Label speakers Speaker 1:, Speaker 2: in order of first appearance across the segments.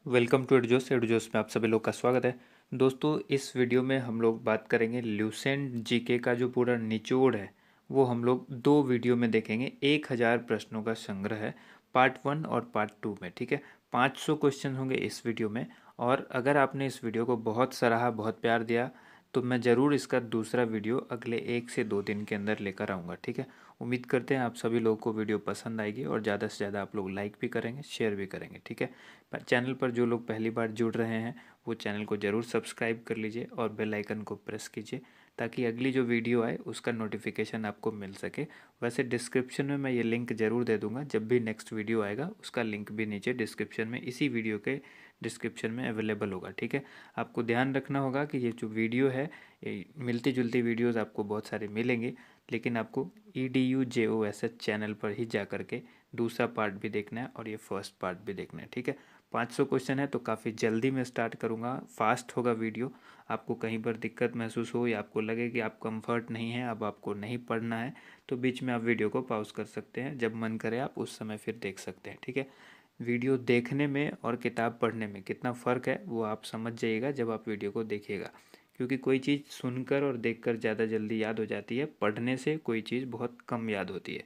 Speaker 1: Welcome to एडुजोस में आप सभी लोग का स्वागत है। दोस्तों, इस वीडियो में हम लोग बात करेंगे ल्यूसेंट जीके का जो पूरा निचोड़ है वो हम लोग दो वीडियो में देखेंगे। 1000 प्रश्नों का संग्रह है, पार्ट 1 और पार्ट 2 में। ठीक है, 500 क्वेश्चन होंगे इस वीडियो में। और अगर आपने इस वीडियो को बहुत सराहा, बहुत प्यार दिया, तो मैं ज़रूर इसका दूसरा वीडियो अगले 1 से 2 दिन के अंदर लेकर आऊँगा। ठीक है, उम्मीद करते हैं आप सभी लोगों को वीडियो पसंद आएगी और ज़्यादा से ज़्यादा आप लोग लाइक भी करेंगे, शेयर भी करेंगे। ठीक है, चैनल पर जो लोग पहली बार जुड़ रहे हैं वो चैनल को ज़रूर सब्सक्राइब कर लीजिए और बेल आइकन को प्रेस कीजिए ताकि अगली जो वीडियो आए उसका नोटिफिकेशन आपको मिल सके। वैसे डिस्क्रिप्शन में मैं ये लिंक ज़रूर दे दूंगा, जब भी नेक्स्ट वीडियो आएगा उसका लिंक भी नीचे डिस्क्रिप्शन में, इसी वीडियो के डिस्क्रिप्शन में अवेलेबल होगा। ठीक है, आपको ध्यान रखना होगा कि ये जो वीडियो है, मिलती जुलती वीडियोज़ आपको बहुत सारे मिलेंगे, लेकिन आपको EDUJOSH चैनल पर ही जा कर के दूसरा पार्ट भी देखना है और ये फर्स्ट पार्ट भी देखना है। ठीक है, 500 क्वेश्चन है तो काफ़ी जल्दी मैं स्टार्ट करूँगा, फास्ट होगा वीडियो। आपको कहीं पर दिक्कत महसूस हो या आपको लगे कि आप कंफर्ट नहीं है, अब आपको नहीं पढ़ना है, तो बीच में आप वीडियो को पॉज कर सकते हैं। जब मन करे आप उस समय फिर देख सकते हैं। ठीक है, वीडियो देखने में और किताब पढ़ने में कितना फ़र्क है वो आप समझ जाइएगा जब आप वीडियो को देखिएगा। क्योंकि कोई चीज़ सुनकर और देखकर ज़्यादा जल्दी याद हो जाती है, पढ़ने से कोई चीज़ बहुत कम याद होती है।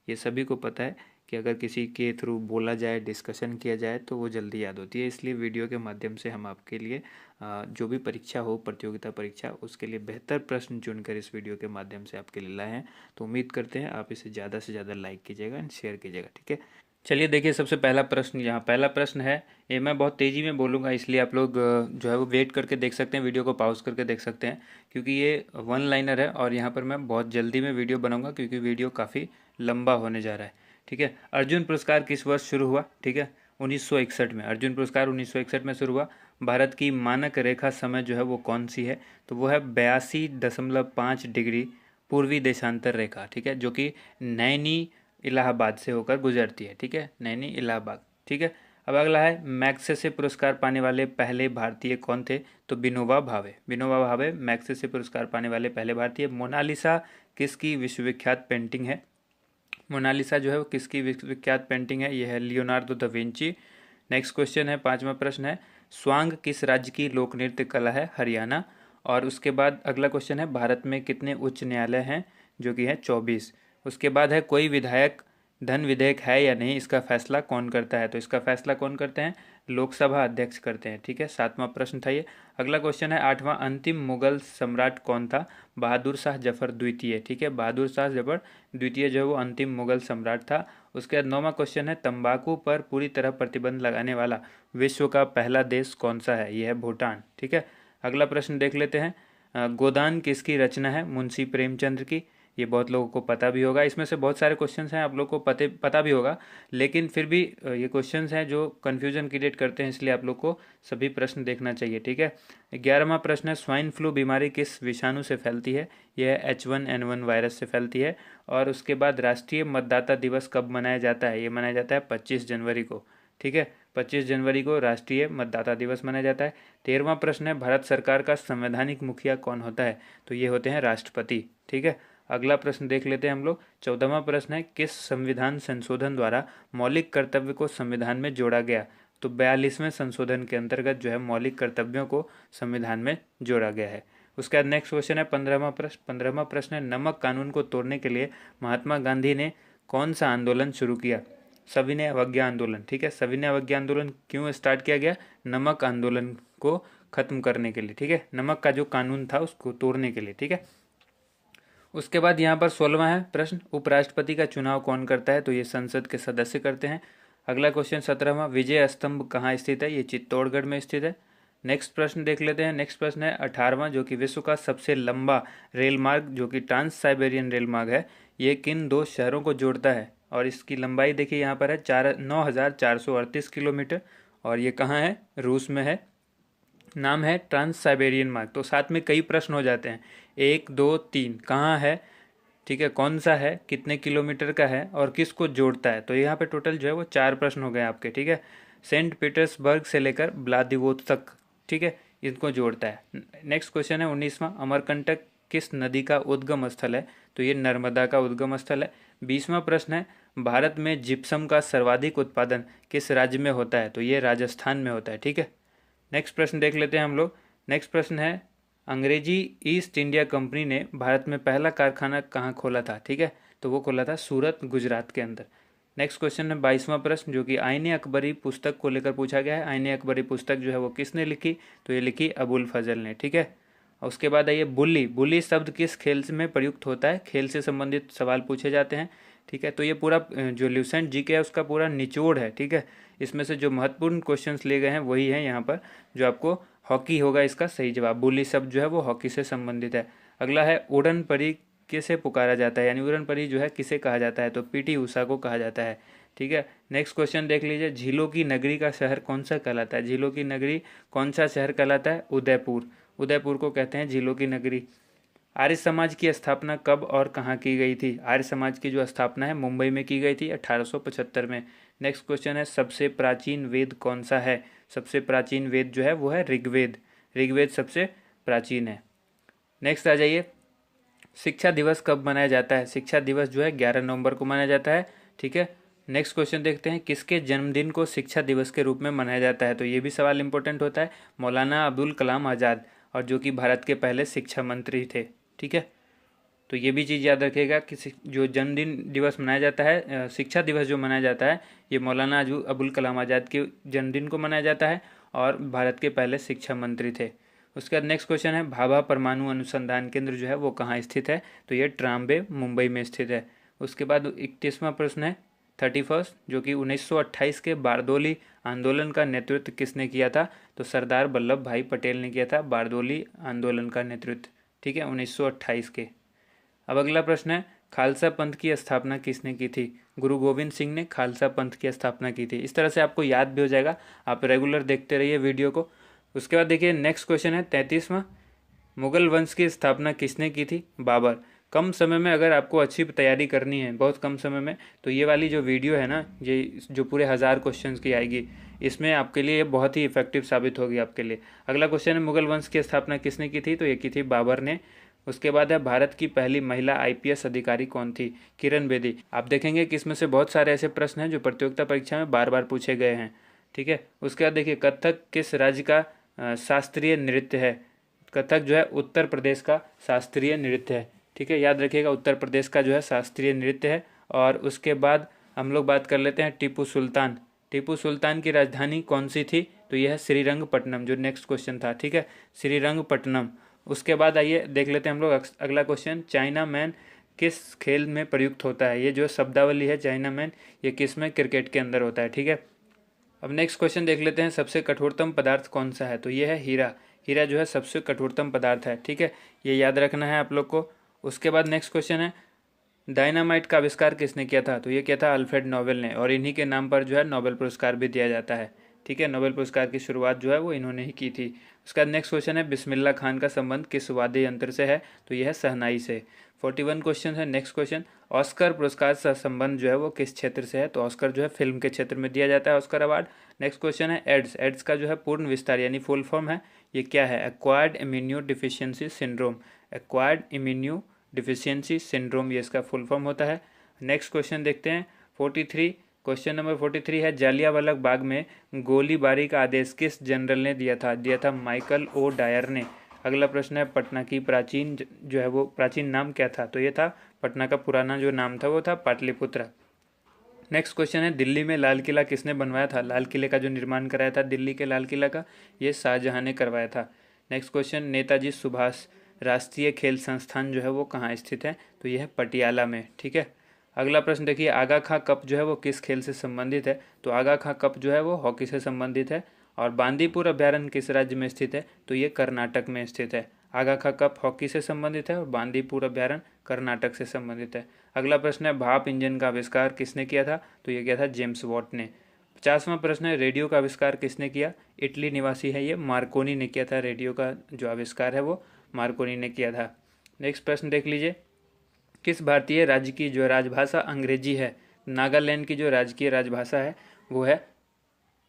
Speaker 1: ये सभी को पता है कि अगर किसी के थ्रू बोला जाए, डिस्कशन किया जाए तो वो जल्दी याद होती है। इसलिए वीडियो के माध्यम से हम आपके लिए जो भी परीक्षा हो, प्रतियोगिता परीक्षा, उसके लिए बेहतर प्रश्न चुनकर इस वीडियो के माध्यम से आपके लिए लाए हैं। तो उम्मीद करते हैं आप इसे ज़्यादा से ज़्यादा लाइक कीजिएगा एंड शेयर कीजिएगा। ठीक है, चलिए देखिए, सबसे पहला प्रश्न, यहाँ पहला प्रश्न है। ये मैं बहुत तेज़ी में बोलूँगा, इसलिए आप लोग जो है वो वेट करके देख सकते हैं, वीडियो को पॉज करके देख सकते हैं, क्योंकि ये वन लाइनर है और यहाँ पर मैं बहुत जल्दी में वीडियो बनाऊँगा क्योंकि वीडियो काफ़ी लंबा होने जा रहा है। ठीक है, अर्जुन पुरस्कार किस वर्ष शुरू हुआ? ठीक है, 1961 में। अर्जुन पुरस्कार 1961 में शुरू हुआ। भारत की मानक रेखा समय जो है वो कौन सी है? तो वो है 82.5 डिग्री पूर्वी देशांतर रेखा। ठीक है, जो कि नैनी इलाहाबाद से होकर गुजरती है। ठीक है, नैनी इलाहाबाद। ठीक है, अब अगला है, मैग्सेसे पुरस्कार पाने वाले पहले भारतीय कौन थे? तो विनोबा भावे। विनोबा भावे मैग्सेसे पुरस्कार पाने वाले पहले भारतीय। मोनालिसा किसकी विश्वविख्यात पेंटिंग है? मोनालिसा जो है वो किसकी विख्यात पेंटिंग है? यह है Leonardo da Vinci. Next question है, पांचवा प्रश्न है, स्वांग किस राज्य की लोक नृत्य कला है? हरियाणा। और उसके बाद अगला क्वेश्चन है, भारत में कितने उच्च न्यायालय हैं? जो कि है 24। उसके बाद है, कोई विधायक धन विधेयक है या नहीं, इसका फैसला कौन करता है? तो इसका फैसला कौन करते हैं? लोकसभा अध्यक्ष करते हैं। ठीक है, सातवां प्रश्न था ये। अगला क्वेश्चन है, आठवां, अंतिम मुगल सम्राट कौन था? बहादुर शाह जफर द्वितीय। ठीक है, बहादुर शाह जफर द्वितीय जो है वो अंतिम मुगल सम्राट था। उसके बाद नौवां क्वेश्चन है, तंबाकू पर पूरी तरह प्रतिबंध लगाने वाला विश्व का पहला देश कौन सा है? यह है भूटान। ठीक है, अगला प्रश्न देख लेते हैं, गोदान किसकी रचना है? मुंशी प्रेमचंद्र की। ये बहुत लोगों को पता भी होगा, इसमें से बहुत सारे क्वेश्चंस हैं आप लोग को पता भी होगा, लेकिन फिर भी ये क्वेश्चंस हैं जो कन्फ्यूजन क्रिएट करते हैं, इसलिए आप लोग को सभी प्रश्न देखना चाहिए। ठीक है, 11वां प्रश्न है, स्वाइन फ्लू बीमारी किस विषाणु से फैलती है? यह H1N1 वायरस से फैलती है। और उसके बाद राष्ट्रीय मतदाता दिवस कब मनाया जाता है? ये मनाया जाता है 25 जनवरी को। ठीक है, 25 जनवरी को राष्ट्रीय मतदाता दिवस मनाया जाता है। 13वां प्रश्न है, भारत सरकार का संवैधानिक मुखिया कौन होता है? तो ये होते हैं राष्ट्रपति। ठीक है, अगला प्रश्न देख लेते हैं हम लोग। 14वां प्रश्न है, किस संविधान संशोधन द्वारा मौलिक कर्तव्य को संविधान में जोड़ा गया? तो 42वें संशोधन के अंतर्गत जो है मौलिक कर्तव्यों को संविधान में जोड़ा गया है। उसके बाद नेक्स्ट क्वेश्चन है 15वां प्रश्न है, नमक कानून को तोड़ने के लिए महात्मा गांधी ने कौन सा आंदोलन शुरू किया? सविनय अवज्ञा आंदोलन। ठीक है, सविनय अवज्ञा आंदोलन क्यों स्टार्ट किया गया? नमक आंदोलन को खत्म करने के लिए। ठीक है, नमक का जो कानून था उसको तोड़ने के लिए। ठीक है, उसके बाद यहाँ पर 16वां है प्रश्न, उपराष्ट्रपति का चुनाव कौन करता है? तो ये संसद के सदस्य करते हैं। अगला क्वेश्चन 17वां, विजय स्तंभ कहाँ स्थित है? ये चित्तौड़गढ़ में स्थित है। नेक्स्ट प्रश्न देख लेते हैं। नेक्स्ट प्रश्न है 18वां, जो कि विश्व का सबसे लंबा रेल मार्ग जो कि ट्रांस साइबेरियन रेल मार्ग है, ये किन दो शहरों को जोड़ता है? और इसकी लंबाई देखिए यहाँ पर है 9,438 किलोमीटर, और ये कहाँ है? रूस में है। नाम है ट्रांस साइबेरियन मार्ग। तो साथ में कई प्रश्न हो जाते हैं, 1 2 3 कहाँ है? ठीक है, कौन सा है, कितने किलोमीटर का है और किसको जोड़ता है? तो यहाँ पे टोटल जो है वो 4 प्रश्न हो गए आपके। ठीक है, सेंट पीटर्सबर्ग से लेकर व्लादिवोस्तोक, ठीक है, इनको जोड़ता है। नेक्स्ट क्वेश्चन है 19वां, अमरकंटक किस नदी का उद्गम स्थल है? तो ये नर्मदा का उद्गम स्थल है। 20वां प्रश्न है, भारत में जिप्सम का सर्वाधिक उत्पादन किस राज्य में होता है? तो ये राजस्थान में होता है। ठीक है, नेक्स्ट प्रश्न देख लेते हैं हम लोग। नेक्स्ट प्रश्न है, अंग्रेजी ईस्ट इंडिया कंपनी ने भारत में पहला कारखाना कहाँ खोला था? ठीक है, तो वो खोला था सूरत, गुजरात के अंदर। नेक्स्ट क्वेश्चन है 22वां प्रश्न, जो कि आईने अकबरी पुस्तक को लेकर पूछा गया है। आईने अकबरी पुस्तक जो है वो किसने लिखी? तो ये लिखी अबुल फजल ने। ठीक है, और उसके बाद आइए बुल्ली। बुल्ली शब्द किस खेल में प्रयुक्त होता है? खेल से संबंधित सवाल पूछे जाते हैं। ठीक है, तो ये पूरा जो ल्यूसेंट जीके है उसका पूरा निचोड़ है। ठीक है, इसमें से जो महत्वपूर्ण क्वेश्चंस लिए गए हैं वही है यहाँ पर। जो आपको हॉकी होगा इसका सही जवाब। बुल्ली शब्द जो है वो हॉकी से संबंधित है। अगला है उड़न परी किसे पुकारा जाता है, यानी उड़न परी जो है किसे कहा जाता है? तो पीटी उषा को कहा जाता है। ठीक है, नेक्स्ट क्वेश्चन देख लीजिए, झीलों की नगरी का शहर कौन सा कहलाता है? झीलों की नगरी कौन सा शहर कहलाता है? उदयपुर। उदयपुर को कहते हैं झीलों की नगरी। आर्य समाज की स्थापना कब और कहाँ की गई थी? आर्य समाज की जो स्थापना है मुंबई में की गई थी 1875 में। नेक्स्ट क्वेश्चन है, सबसे प्राचीन वेद कौन सा है? सबसे प्राचीन वेद जो है वो है ऋग्वेद। ऋग्वेद सबसे प्राचीन है। नेक्स्ट आ जाइए, शिक्षा दिवस कब मनाया जाता है? शिक्षा दिवस जो है 11 नवंबर को मनाया जाता है। ठीक है, नेक्स्ट क्वेश्चन देखते हैं, किसके जन्मदिन को शिक्षा दिवस के रूप में मनाया जाता है? तो ये भी सवाल इंपॉर्टेंट होता है। मौलाना अबुल कलाम आज़ाद, और जो कि भारत के पहले शिक्षा मंत्री थे। ठीक है, तो ये भी चीज़ याद रखिएगा कि जो जन्मदिन दिवस मनाया जाता है, शिक्षा दिवस जो मनाया जाता है, ये मौलाना अबुल कलाम आज़ाद के जन्मदिन को मनाया जाता है और भारत के पहले शिक्षा मंत्री थे। उसके बाद नेक्स्ट क्वेश्चन है, भाभा परमाणु अनुसंधान केंद्र जो है वो कहाँ स्थित है? तो ये ट्राम्बे, मुंबई में स्थित है। उसके बाद 31वां प्रश्न है 31, जो कि 1928 के बारदोली आंदोलन का नेतृत्व किसने किया था? तो सरदार वल्लभ भाई पटेल ने किया था बारदोली आंदोलन का नेतृत्व। ठीक है, 1928 के। अब अगला प्रश्न है, खालसा पंथ की स्थापना किसने की थी? गुरु गोविंद सिंह ने खालसा पंथ की स्थापना की थी। इस तरह से आपको याद भी हो जाएगा, आप रेगुलर देखते रहिए वीडियो को। उसके बाद देखिए नेक्स्ट क्वेश्चन है 33वां, मुगल वंश की स्थापना किसने की थी? बाबर। कम समय में अगर आपको अच्छी तैयारी करनी है, बहुत कम समय में, तो ये वाली जो वीडियो है ना, ये जो पूरे 1000 क्वेश्चंस की आएगी, इसमें आपके लिए बहुत ही इफेक्टिव साबित होगी आपके लिए। अगला क्वेश्चन है, मुगल वंश की स्थापना किसने की थी? तो ये की थी बाबर ने। उसके बाद है, भारत की पहली महिला आईपीएस अधिकारी कौन थी? किरण बेदी। आप देखेंगे कि इसमें से बहुत सारे ऐसे प्रश्न हैं जो प्रतियोगिता परीक्षा में बार बार पूछे गए हैं। ठीक है, उसके बाद देखिए, कथक किस राज्य का शास्त्रीय नृत्य है? कथक जो है उत्तर प्रदेश का शास्त्रीय नृत्य है। ठीक है, याद रखिएगा, उत्तर प्रदेश का जो है शास्त्रीय नृत्य है। और उसके बाद हम लोग बात कर लेते हैं टीपू सुल्तान। टीपू सुल्तान की राजधानी कौन सी थी? तो यह है श्रीरंगपट्टनम, जो नेक्स्ट क्वेश्चन था। ठीक है, श्रीरंगपट्टनम। उसके बाद आइए देख लेते हैं हम लोग अगला क्वेश्चन, चाइना मैन किस खेल में प्रयुक्त होता है? ये जो शब्दावली है चाइना मैन, ये किस में? क्रिकेट के अंदर होता है। ठीक है, अब नेक्स्ट क्वेश्चन देख लेते हैं, सबसे कठोरतम पदार्थ कौन सा है? तो ये है हीरा। हीरा जो है सबसे कठोरतम पदार्थ है। ठीक है, ये याद रखना है आप लोग को। उसके बाद नेक्स्ट क्वेश्चन है, डायनामाइट का आविष्कार किसने किया था? तो ये किया था अल्फ्रेड नोबेल ने, और इन्हीं के नाम पर जो है नोबेल पुरस्कार भी दिया जाता है। ठीक है, नोबेल पुरस्कार की शुरुआत जो है वो इन्होंने ही की थी। उसका नेक्स्ट क्वेश्चन है, बिस्मिल्लाह खान का संबंध किस वाद्य यंत्र से है? तो यह है शहनाई से। 41 क्वेश्चन है। नेक्स्ट क्वेश्चन, ऑस्कर पुरस्कार से संबंध जो है वो किस क्षेत्र से है? तो ऑस्कर जो है फिल्म के क्षेत्र में दिया जाता है, ऑस्कर अवार्ड। नेक्स्ट क्वेश्चन है, एड्स। एड्स का जो है पूर्ण विस्तार यानी फुल फॉर्म है, ये क्या है? Acquired immuno deficiency syndrome. Acquired immuno deficiency syndrome, ये इसका फुल फॉर्म होता है। नेक्स्ट क्वेश्चन देखते हैं 43। क्वेश्चन नंबर 43 है, जालियांवाला बाग में गोलीबारी का आदेश किस जनरल ने दिया था? दिया था माइकल ओ डायर ने। अगला प्रश्न है, पटना की प्राचीन जो है वो प्राचीन नाम क्या था? तो ये था, पटना का पुराना जो नाम था वो था पाटलिपुत्र। नेक्स्ट क्वेश्चन है, दिल्ली में लाल किला किसने बनवाया था? लाल किले का जो निर्माण कराया था दिल्ली के लाल किला का, ये शाहजहां ने करवाया था। नेक्स्ट क्वेश्चन, नेताजी सुभाष राष्ट्रीय खेल संस्थान जो है वो कहाँ स्थित है? तो यह है पटियाला में। ठीक है, अगला प्रश्न देखिए, आगा खां कप जो है वो किस खेल से संबंधित है? तो आगा खां कप जो है वो हॉकी से संबंधित है। और बांदीपुर अभ्यारण्य किस राज्य में स्थित है? तो ये कर्नाटक में स्थित है। आगा खां कप हॉकी से संबंधित है और बांदीपुर अभ्यारण्य कर्नाटक से संबंधित है। अगला प्रश्न है, भाप इंजन का आविष्कार किसने किया था? तो ये किया था जेम्स वॉट ने। 50वां प्रश्न है, रेडियो का आविष्कार किसने किया? इटली निवासी है ये, मार्कोनी ने किया था। रेडियो का जो आविष्कार है वो मार्कोनी ने किया था। नेक्स्ट प्रश्न देख लीजिए, किस भारतीय राज्य की जो राजभाषा अंग्रेजी है? नागालैंड की जो राजकीय राजभाषा है वो है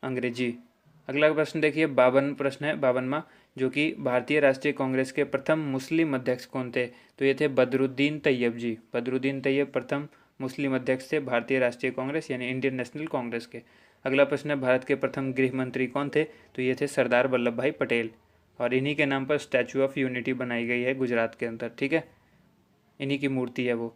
Speaker 1: अंग्रेजी। अगला प्रश्न देखिए, 52 प्रश्न है, 52वां, जो कि भारतीय राष्ट्रीय कांग्रेस के प्रथम मुस्लिम अध्यक्ष कौन थे? तो ये थे बदरुद्दीन तैयब जी। बदरुद्दीन तैयब प्रथम मुस्लिम अध्यक्ष थे भारतीय राष्ट्रीय कांग्रेस यानी इंडियन नेशनल कांग्रेस के। अगला प्रश्न है भारत के प्रथम गृह मंत्री कौन थे, तो ये थे सरदार वल्लभ भाई पटेल, और इन्हीं के नाम पर स्टैचू ऑफ यूनिटी बनाई गई है गुजरात के अंदर, ठीक है, इन्हीं की मूर्ति है वो।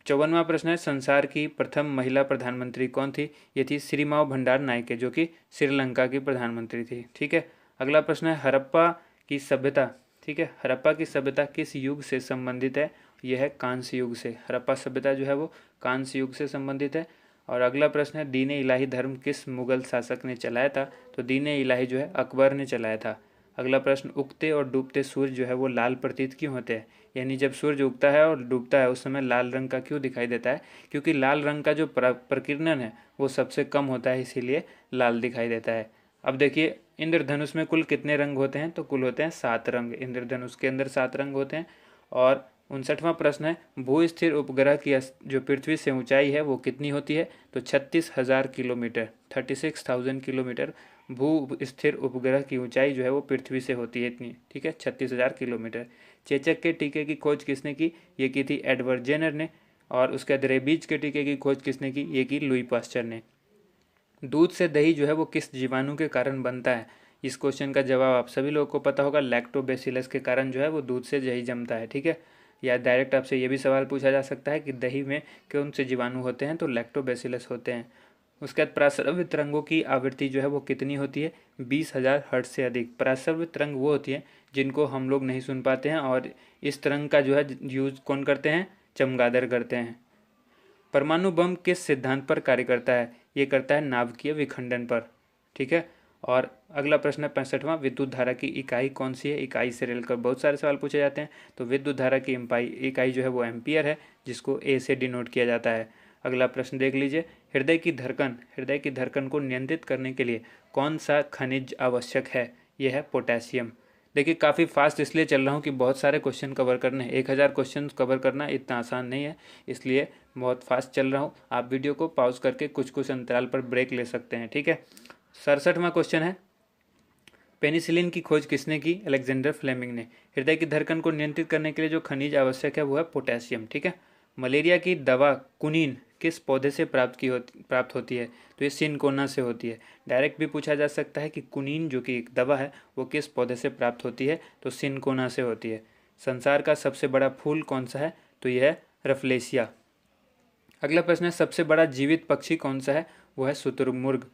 Speaker 1: 54वां प्रश्न है संसार की प्रथम महिला प्रधानमंत्री कौन थी, ये थी श्रीमाव भंडार नायके जो कि श्रीलंका की प्रधानमंत्री थी, ठीक है। अगला प्रश्न है हड़प्पा की सभ्यता, ठीक है, हड़प्पा की सभ्यता किस युग से संबंधित है, यह है कांस्य युग से। हड़प्पा सभ्यता जो है वो कांस्य युग से संबंधित है। और अगला प्रश्न है दीन इलाही धर्म किस मुगल शासक ने चलाया था, तो दीन इलाही जो है अकबर ने चलाया था। अगला प्रश्न उगते और डूबते सूर्य जो है वो लाल प्रतीत क्यों होते हैं, यानी जब सूर्य उगता है और डूबता है उस समय लाल रंग का क्यों दिखाई देता है, क्योंकि लाल रंग का जो प्रकीर्णन है वो सबसे कम होता है, इसीलिए लाल दिखाई देता है। अब देखिए इंद्रधनुष में कुल कितने रंग होते हैं, तो कुल होते हैं 7 रंग, इंद्रधनुष के अंदर 7 रंग होते हैं। और 59वां प्रश्न है भू स्थिर उपग्रह की जो पृथ्वी से ऊंचाई है वो कितनी होती है, तो 36,000 किलोमीटर, 36,000 किलोमीटर भू स्थिर उपग्रह की ऊंचाई जो है वो पृथ्वी से होती है इतनी, ठीक है, 36,000 किलोमीटर। चेचक के टीके की खोज किसने की, ये की थी एडवर्ड जेनर ने। और उसके बाद रेबीज के टीके की खोज किसने की, ये की लुई पास्चर ने। दूध से दही जो है वो किस जीवाणु के कारण बनता है, इस क्वेश्चन का जवाब आप सभी लोगों को पता होगा, लैक्टोबैसिलस के कारण जो है वो दूध से दही जमता है, ठीक है। या डायरेक्ट आपसे ये भी सवाल पूछा जा सकता है कि दही में कौन से जीवाणु होते हैं, तो लैक्टोबैसिलस होते हैं। उसके बाद प्रासरव्य तरंगों की आवृत्ति जो है वो कितनी होती है, 20,000 हर्ट्ज से अधिक। प्रासरव्य तरंग वो होती है जिनको हम लोग नहीं सुन पाते हैं, और इस तरंग का जो है यूज कौन करते हैं, चमगादड़ करते हैं। परमाणु बम किस सिद्धांत पर कार्य करता है, ये करता है नाभिकीय विखंडन पर, ठीक है। और अगला प्रश्न है 65वां विद्युत धारा की इकाई कौन सी है, इकाई से रेलकर बहुत सारे सवाल पूछे जाते हैं। तो विद्युत धारा की इकाई जो है वो एम्पियर है, जिसको ए से डिनोट किया जाता है। अगला प्रश्न देख लीजिए हृदय की धड़कन को नियंत्रित करने के लिए कौन सा खनिज आवश्यक है, यह है पोटेशियम। देखिए काफ़ी फास्ट इसलिए चल रहा हूँ कि बहुत सारे क्वेश्चन कवर करने हैं, 1000 क्वेश्चन कवर करना इतना आसान नहीं है, इसलिए बहुत फास्ट चल रहा हूँ। आप वीडियो को पॉज करके कुछ कुछ अंतराल पर ब्रेक ले सकते हैं, ठीक है। 67वां क्वेश्चन है पेनिसिलिन की खोज किसने की, अलेक्जेंडर फ्लेमिंग ने। हृदय की धड़कन को नियंत्रित करने के लिए जो खनिज आवश्यक है वो है पोटेशियम, ठीक है। मलेरिया की दवा कुनीन किस पौधे से प्राप्त होती है, तो ये सिनकोना से होती है। डायरेक्ट भी पूछा जा सकता है कि कुनीन जो कि एक दवा है वो किस पौधे से प्राप्त होती है, तो सिनकोना से होती है। संसार का सबसे बड़ा फूल कौन सा है, तो यह है रफलेसिया। अगला प्रश्न है सबसे बड़ा जीवित पक्षी कौन सा है, वो है शुतुरमुर्ग,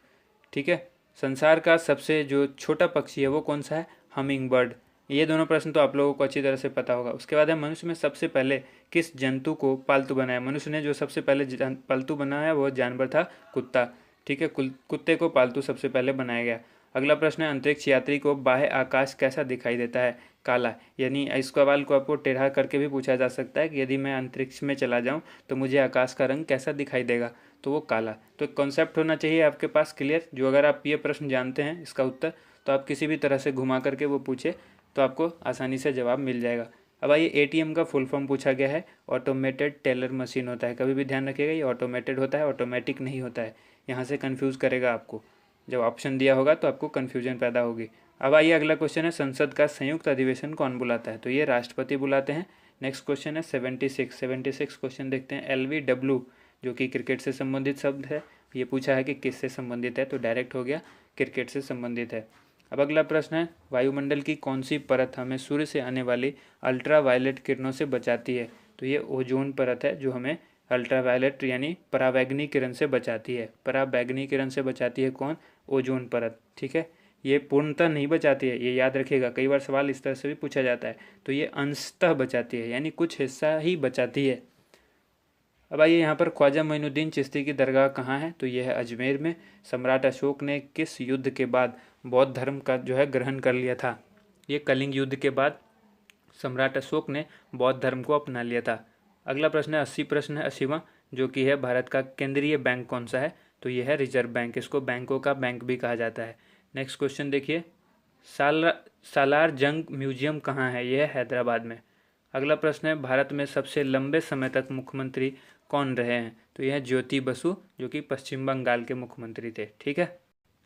Speaker 1: ठीक है। संसार का सबसे जो छोटा पक्षी है वो कौन सा है, हमिंग बर्ड। ये दोनों प्रश्न तो आप लोगों को अच्छी तरह से पता होगा। उसके बाद है मनुष्य में सबसे पहले किस जंतु को पालतू बनाया, मनुष्य ने जो सबसे पहले पालतू बनाया वो जानवर था कुत्ता, ठीक है, कुत्ते को पालतू सबसे पहले बनाया गया। अगला प्रश्न है अंतरिक्ष यात्री को बाह्य आकाश कैसा दिखाई देता है, काला। यानी इस सवाल को आपको टेढ़ा करके भी पूछा जा सकता है कि यदि मैं अंतरिक्ष में चला जाऊं तो मुझे आकाश का रंग कैसा दिखाई देगा, तो वो काला। तो एक कॉन्सेप्ट होना चाहिए आपके पास क्लियर, जो अगर आप ये प्रश्न जानते हैं इसका उत्तर, तो आप किसी भी तरह से घुमा करके वो पूछे तो आपको आसानी से जवाब मिल जाएगा। अब आइए एटीएम का फुल फॉर्म पूछा गया है, ऑटोमेटेड टेलर मशीन होता है। कभी भी ध्यान रखिएगा ये ऑटोमेटेड होता है, ऑटोमेटिक नहीं होता है। यहाँ से कन्फ्यूज़ करेगा आपको, जब ऑप्शन दिया होगा तो आपको कन्फ्यूजन पैदा होगी। अब आइए अगला क्वेश्चन है संसद का संयुक्त अधिवेशन कौन बुलाता है, तो ये राष्ट्रपति बुलाते हैं। नेक्स्ट क्वेश्चन है 76 क्वेश्चन देखते हैं। LBW जो कि क्रिकेट से संबंधित शब्द है, ये पूछा है कि किससे संबंधित है, तो डायरेक्ट हो गया क्रिकेट से संबंधित है। अब अगला प्रश्न है वायुमंडल की कौन सी परत हमें सूर्य से आने वाली अल्ट्रा वायलेट किरणों से बचाती है, तो ये ओजोन परत है जो हमें अल्ट्रा वायलेट यानी पराबैंगनी किरण से बचाती है। पराबैंगनी किरण से बचाती है कौन, ओजोन परत, ठीक है। ये पूर्णतः नहीं बचाती है, ये याद रखिएगा, कई बार सवाल इस तरह से भी पूछा जाता है। तो ये अंशतः बचाती है, यानी कुछ हिस्सा ही बचाती है। अब आइए यहाँ पर ख्वाजा मोइनुद्दीन चिश्ती की दरगाह कहाँ है, तो यह है अजमेर में। सम्राट अशोक ने किस युद्ध के बाद बौद्ध धर्म का जो है ग्रहण कर लिया था, ये कलिंग युद्ध के बाद सम्राट अशोक ने बौद्ध धर्म को अपना लिया था। अगला प्रश्न है 80 प्रश्न है 80वां, जो कि है भारत का केंद्रीय बैंक कौन सा है, तो यह है रिजर्व बैंक, इसको बैंकों का बैंक भी कहा जाता है। नेक्स्ट क्वेश्चन देखिए सालार जंग म्यूजियम कहाँ है, यह है हैदराबाद में। अगला प्रश्न है भारत में सबसे लंबे समय तक मुख्यमंत्री कौन रहे हैं, तो यह ज्योति बसु जो कि पश्चिम बंगाल के मुख्यमंत्री थे, ठीक है।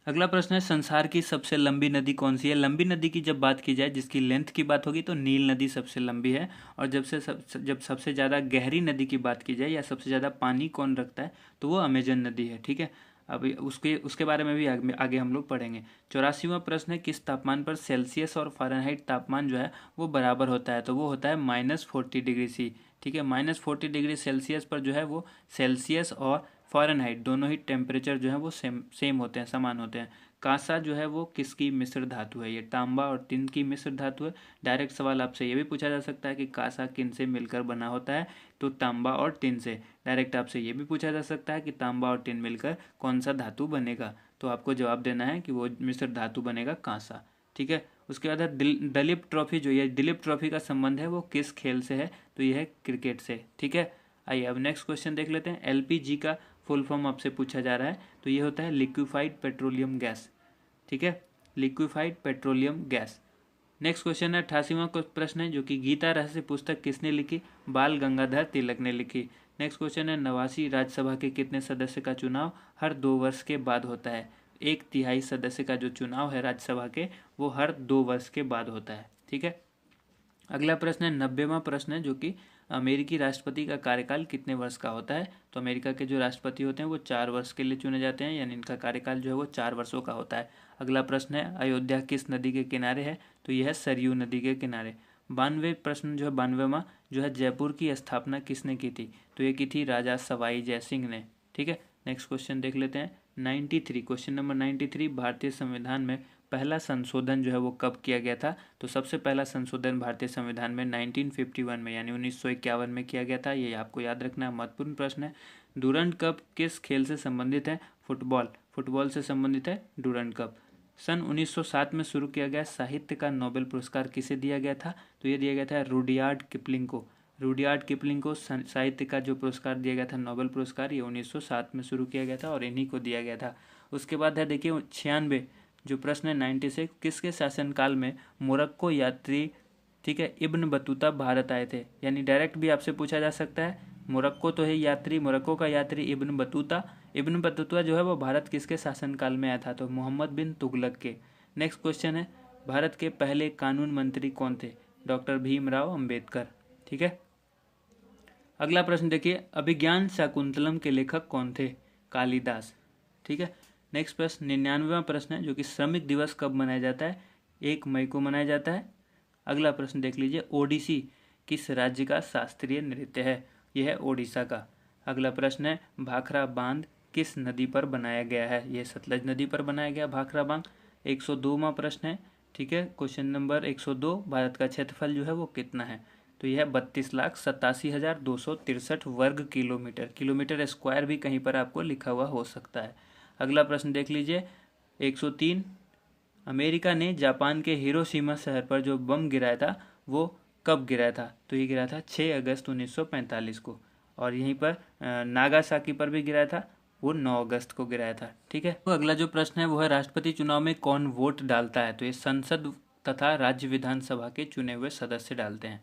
Speaker 2: अगला प्रश्न है, संसार की सबसे लंबी नदी कौन सी है? लंबी नदी की जब बात की जाए, जिसकी लेंथ की बात होगी, तो नील नदी सबसे लंबी है। और जब सबसे ज़्यादा गहरी नदी की बात की जाए या सबसे ज़्यादा पानी कौन रखता है, तो वो अमेजन नदी है। ठीक है, अब उसके उसके बारे में भी आगे हम लोग पढ़ेंगे। 84वां प्रश्न है, किस तापमान पर सेल्सियस और फ़ारेनहाइट तापमान जो है वो बराबर होता है? तो वो होता है -40 डिग्री C। ठीक है, -40 डिग्री सेल्सियस पर जो है वो सेल्सियस और फ़ारेनहाइट दोनों ही टेम्परेचर जो है वो सेम होते हैं, समान होते हैं। कांसा जो है वो किसकी मिश्र धातु है? ये तांबा और टिन की मिश्र धातु है। डायरेक्ट सवाल आपसे ये भी पूछा जा सकता है कि कांसा किन से मिलकर बना होता है? तो तांबा और टिन से। डायरेक्ट आपसे ये भी पूछा जा सकता है कि तांबा और टिन मिलकर कौन सा धातु बनेगा? तो आपको जवाब देना है कि वो मिश्र धातु बनेगा कांसा। ठीक है, उसके बाद है दलीप ट्रॉफी। जो ये दलीप ट्रॉफी का संबंध है वो किस खेल से है? तो यह है क्रिकेट से। ठीक है, आइए अब नेक्स्ट क्वेश्चन देख लेते हैं। एलपीजी का फुल फॉर्म आपसे पूछा जा रहा है, तो ये होता है लिक्विफाइड पेट्रोलियम गैस। ठीक है, liquefied petroleum gas. Next question है, 88वां प्रश्न है, जो कि गीता रहस्य पुस्तक किसने लिखी? बाल गंगाधर तिलक ने लिखी। नेक्स्ट क्वेश्चन है, 89वीं राज्यसभा के कितने सदस्य का चुनाव हर 2 वर्ष के बाद होता है? 1/3 सदस्य का जो चुनाव है राज्यसभा के, वो हर 2 वर्ष के बाद होता है। ठीक है, अगला प्रश्न है, 90वां प्रश्न है, जो कि अमेरिकी राष्ट्रपति का कार्यकाल कितने वर्ष का होता है? तो अमेरिका के जो राष्ट्रपति होते हैं वो 4 वर्ष के लिए चुने जाते हैं, यानी इनका कार्यकाल जो है वो 4 वर्षों का होता है। अगला प्रश्न है, अयोध्या किस नदी के किनारे है? तो यह है सरयू नदी के किनारे। 92 प्रश्न जो है, 92वां जो है, जयपुर की स्थापना किसने की थी? तो ये की थी राजा सवाई जय सिंह ने। ठीक है, नेक्स्ट क्वेश्चन देख लेते हैं। 93, क्वेश्चन नंबर 93, भारतीय संविधान में पहला संशोधन जो है वो कब किया गया था? तो सबसे पहला संशोधन भारतीय संविधान में 1951 में, यानी 1951 में किया गया था। ये आपको याद रखना महत्वपूर्ण प्रश्न है। डूरंड कप किस खेल से संबंधित है? फुटबॉल से संबंधित है डूरंड कप। सन 1907 में शुरू किया गया साहित्य का नोबेल पुरस्कार किसे दिया गया था? तो ये दिया गया था रुडयार्ड किपलिंग को। रुडयार्ड किपलिंग को साहित्य का जो पुरस्कार दिया गया था, नोबेल पुरस्कार, ये 1907 में शुरू किया गया था और इन्हीं को दिया गया था। उसके बाद है देखिए 96, जो प्रश्न है 96, किसके शासनकाल में मोरक्को यात्री, ठीक है, इब्न बतूता भारत आए थे? यानी डायरेक्ट भी आपसे पूछा जा सकता है। मोरक्को तो है यात्री, मोरक्को का यात्री इब्न बतूता जो है वो भारत किसके शासनकाल में आया था? तो मोहम्मद बिन तुगलक के। नेक्स्ट क्वेश्चन है, भारत के पहले कानून मंत्री कौन थे? डॉक्टर भीमराव अंबेडकर। ठीक है, अगला प्रश्न देखिए, अभिज्ञान शाकुंतलम के लेखक कौन थे? कालिदास। ठीक है, नेक्स्ट प्रश्न 99वां प्रश्न है, जो कि श्रमिक दिवस कब मनाया जाता है? 1 मई को मनाया जाता है। अगला प्रश्न देख लीजिए, ओडिसी किस राज्य का शास्त्रीय नृत्य है? यह है ओडिशा का। अगला प्रश्न है, भाखड़ा बांध किस नदी पर बनाया गया है? यह सतलज नदी पर बनाया गया भाखड़ा बांध। 102वां प्रश्न है, ठीक है, क्वेश्चन नंबर 102, भारत का क्षेत्रफल जो है वो कितना है? तो यह 32,87,263 वर्ग किलोमीटर। किलोमीटर स्क्वायर भी कहीं पर आपको लिखा हुआ हो सकता है। अगला प्रश्न देख लीजिए, 103, अमेरिका ने जापान के हिरोशिमा शहर पर जो बम गिराया था वो कब गिराया था? तो ये गिराया था 6 अगस्त 1945 को। और यहीं पर नागासाकी पर भी गिराया था, वो 9 अगस्त को गिराया था। ठीक है, तो अगला जो प्रश्न है वो है, राष्ट्रपति चुनाव में कौन वोट डालता है? तो ये संसद तथा राज्य विधानसभा के चुने हुए सदस्य डालते हैं।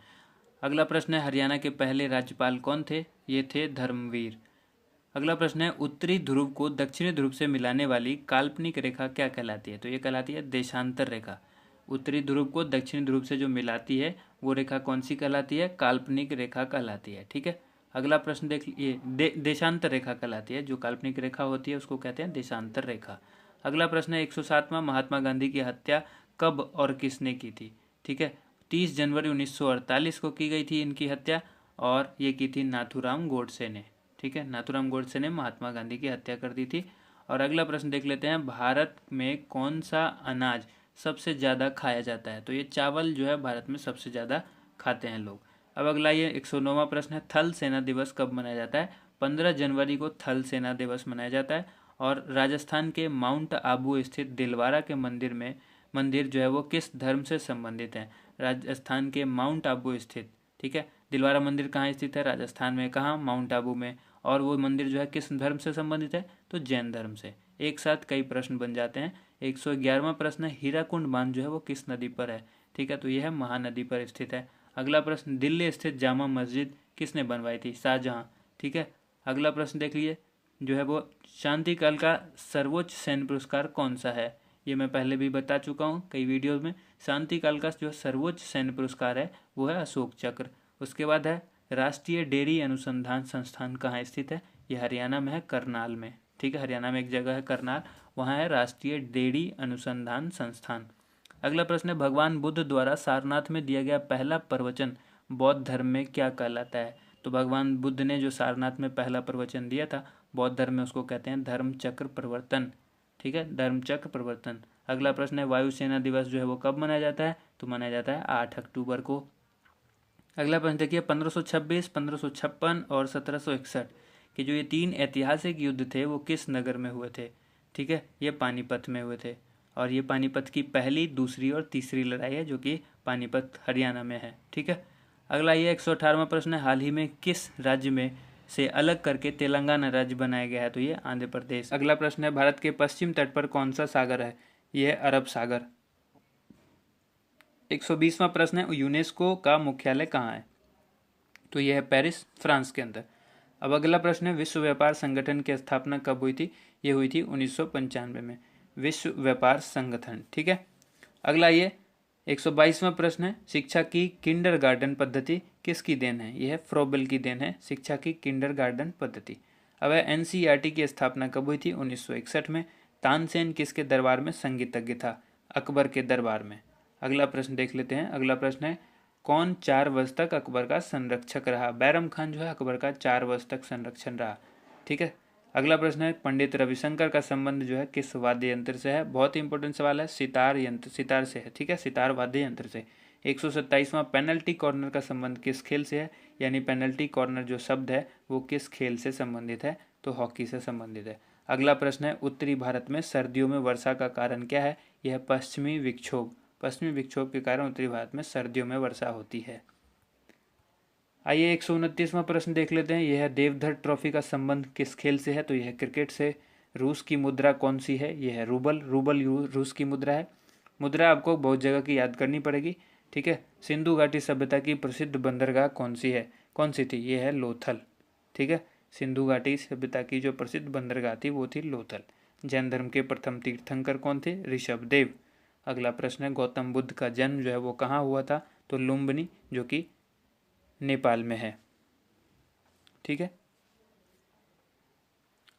Speaker 2: अगला प्रश्न है, हरियाणा के पहले राज्यपाल कौन थे? ये थे धर्मवीर। अगला प्रश्न है, उत्तरी ध्रुव को दक्षिणी ध्रुव से मिलाने वाली काल्पनिक रेखा क्या कहलाती है? तो ये कहलाती है देशांतर रेखा। उत्तरी ध्रुव को दक्षिणी ध्रुव से जो मिलाती है वो रेखा कौन सी कहलाती है? काल्पनिक रेखा कहलाती है। ठीक है, अगला प्रश्न देख लीजिए, देशांतर रेखा कहलाती है। जो काल्पनिक रेखा होती है उसको कहते हैं देशांतर रेखा। अगला प्रश्न है, 107वां, महात्मा गांधी की हत्या कब और किसने की थी? ठीक है, 30 जनवरी 1948 को की गई थी इनकी हत्या, और ये की थी नाथूराम गोडसे ने। ठीक है, नाथूराम गोडसे ने महात्मा गांधी की हत्या कर दी थी। और अगला प्रश्न देख लेते हैं, भारत में कौन सा अनाज सबसे ज़्यादा खाया जाता है? तो ये चावल जो है भारत में सबसे ज़्यादा खाते हैं लोग। अब अगला ये 109वां प्रश्न है, थल सेना दिवस कब मनाया जाता है? 15 जनवरी को थल सेना दिवस मनाया जाता है। और राजस्थान के माउंट आबू स्थित दिलवारा के मंदिर जो है वो किस धर्म से संबंधित है? राजस्थान के माउंट आबू स्थित, ठीक है, दिलवारा मंदिर कहाँ स्थित है? राजस्थान में। कहाँ? माउंट आबू में। और वो मंदिर जो है किस धर्म से संबंधित है? तो जैन धर्म से। एक साथ कई प्रश्न बन जाते हैं। 111वां प्रश्न है, हीराकुंड बांध जो है वो किस नदी पर है? ठीक है, तो यह है महानदी पर स्थित है। अगला प्रश्न, दिल्ली स्थित जामा मस्जिद किसने बनवाई थी? शाहजहां। ठीक है, अगला प्रश्न देख लीजिए, जो है वो शांति काल का सर्वोच्च सैन्य पुरस्कार कौन सा है? ये मैं पहले भी बता चुका हूँ कई वीडियो में। शांति काल का जो सर्वोच्च सैन्य पुरस्कार है वो है अशोक चक्र। उसके बाद है राष्ट्रीय डेयरी अनुसंधान संस्थान कहाँ स्थित है? ये हरियाणा में है, करनाल में। ठीक है, हरियाणा में एक जगह है करनाल, वहाँ है राष्ट्रीय डेयरी अनुसंधान संस्थान। अगला प्रश्न है भगवान बुद्ध द्वारा सारनाथ में दिया गया पहला प्रवचन बौद्ध धर्म में क्या कहलाता है? तो भगवान बुद्ध ने जो सारनाथ में पहला प्रवचन दिया था बौद्ध धर्म में, उसको कहते हैं धर्म चक्र प्रवर्तन। ठीक है, धर्म चक्र प्रवर्तन। अगला प्रश्न है वायुसेना दिवस जो है वो कब मनाया जाता है? तो मनाया जाता है 8 अक्टूबर को। अगला प्रश्न देखिए 1526, 1556 और 1761 के जो ये 3 ऐतिहासिक युद्ध थे वो किस नगर में हुए थे? ठीक है, ये पानीपत में हुए थे। और ये पानीपत की पहली, दूसरी और तीसरी लड़ाई है जो कि पानीपत हरियाणा में है। ठीक है, अगला ये 118वां प्रश्न है हाल ही में किस राज्य में से अलग करके तेलंगाना राज्य बनाया गया है? तो ये आंध्र प्रदेश। अगला प्रश्न है भारत के पश्चिम तट पर कौन सा सागर है? यह है अरब सागर। 120वां प्रश्न है यूनेस्को का मुख्यालय कहाँ है? तो यह है पेरिस, फ्रांस के अंदर। अब अगला प्रश्न है विश्व व्यापार संगठन की स्थापना कब हुई थी? ये हुई थी 1995 में, विश्व व्यापार संगठन। ठीक है, अगला ये 122वां प्रश्न है शिक्षा की किंडरगार्टन पद्धति किसकी देन है? यह है फ्रोबेल की देन है, शिक्षा की किंडरगार्टन पद्धति। अब एनसीईआरटी की स्थापना कब हुई थी? 1961 में। तानसेन किसके दरबार में संगीतज्ञ था? अकबर के दरबार में। अगला प्रश्न देख लेते हैं। अगला प्रश्न है कौन 4 वर्ष तक अकबर का संरक्षक रहा? बैरम खान जो है अकबर का 4 वर्ष तक संरक्षण रहा। ठीक है, अगला प्रश्न है पंडित रविशंकर का संबंध जो है किस वाद्य यंत्र से है? बहुत ही इंपॉर्टेंट सवाल है, सितार यंत्र, सितार से है। ठीक है, सितार वाद्य यंत्र से। 127वां पेनल्टी कॉर्नर का संबंध किस खेल से है? यानी पेनल्टी कॉर्नर जो शब्द है वो किस खेल से संबंधित है? तो हॉकी से संबंधित है। अगला प्रश्न है उत्तरी भारत में सर्दियों में वर्षा का कारण क्या है? यह पश्चिमी विक्षोभ। पश्चिमी विक्षोभ के कारण उत्तरी भारत में सर्दियों में वर्षा होती है। आइए 129वां प्रश्न देख लेते हैं। यह देवधर ट्रॉफी का संबंध किस खेल से है? तो यह क्रिकेट से। रूस की मुद्रा कौन सी है? यह है रूबल। रूबल रूस की मुद्रा है। मुद्रा आपको बहुत जगह की याद करनी पड़ेगी। ठीक है, सिंधु घाटी सभ्यता की प्रसिद्ध बंदरगाह कौन सी है? कौन सी थी? यह है लोथल। ठीक है, सिंधु घाटी सभ्यता की जो प्रसिद्ध बंदरगाह थी वो थी लोथल। जैन धर्म के प्रथम तीर्थंकर कौन थे? ऋषभदेव। अगला प्रश्न है गौतम बुद्ध का जन्म जो है वो कहाँ हुआ था? तो लुम्बिनी जो कि नेपाल में है। ठीक है,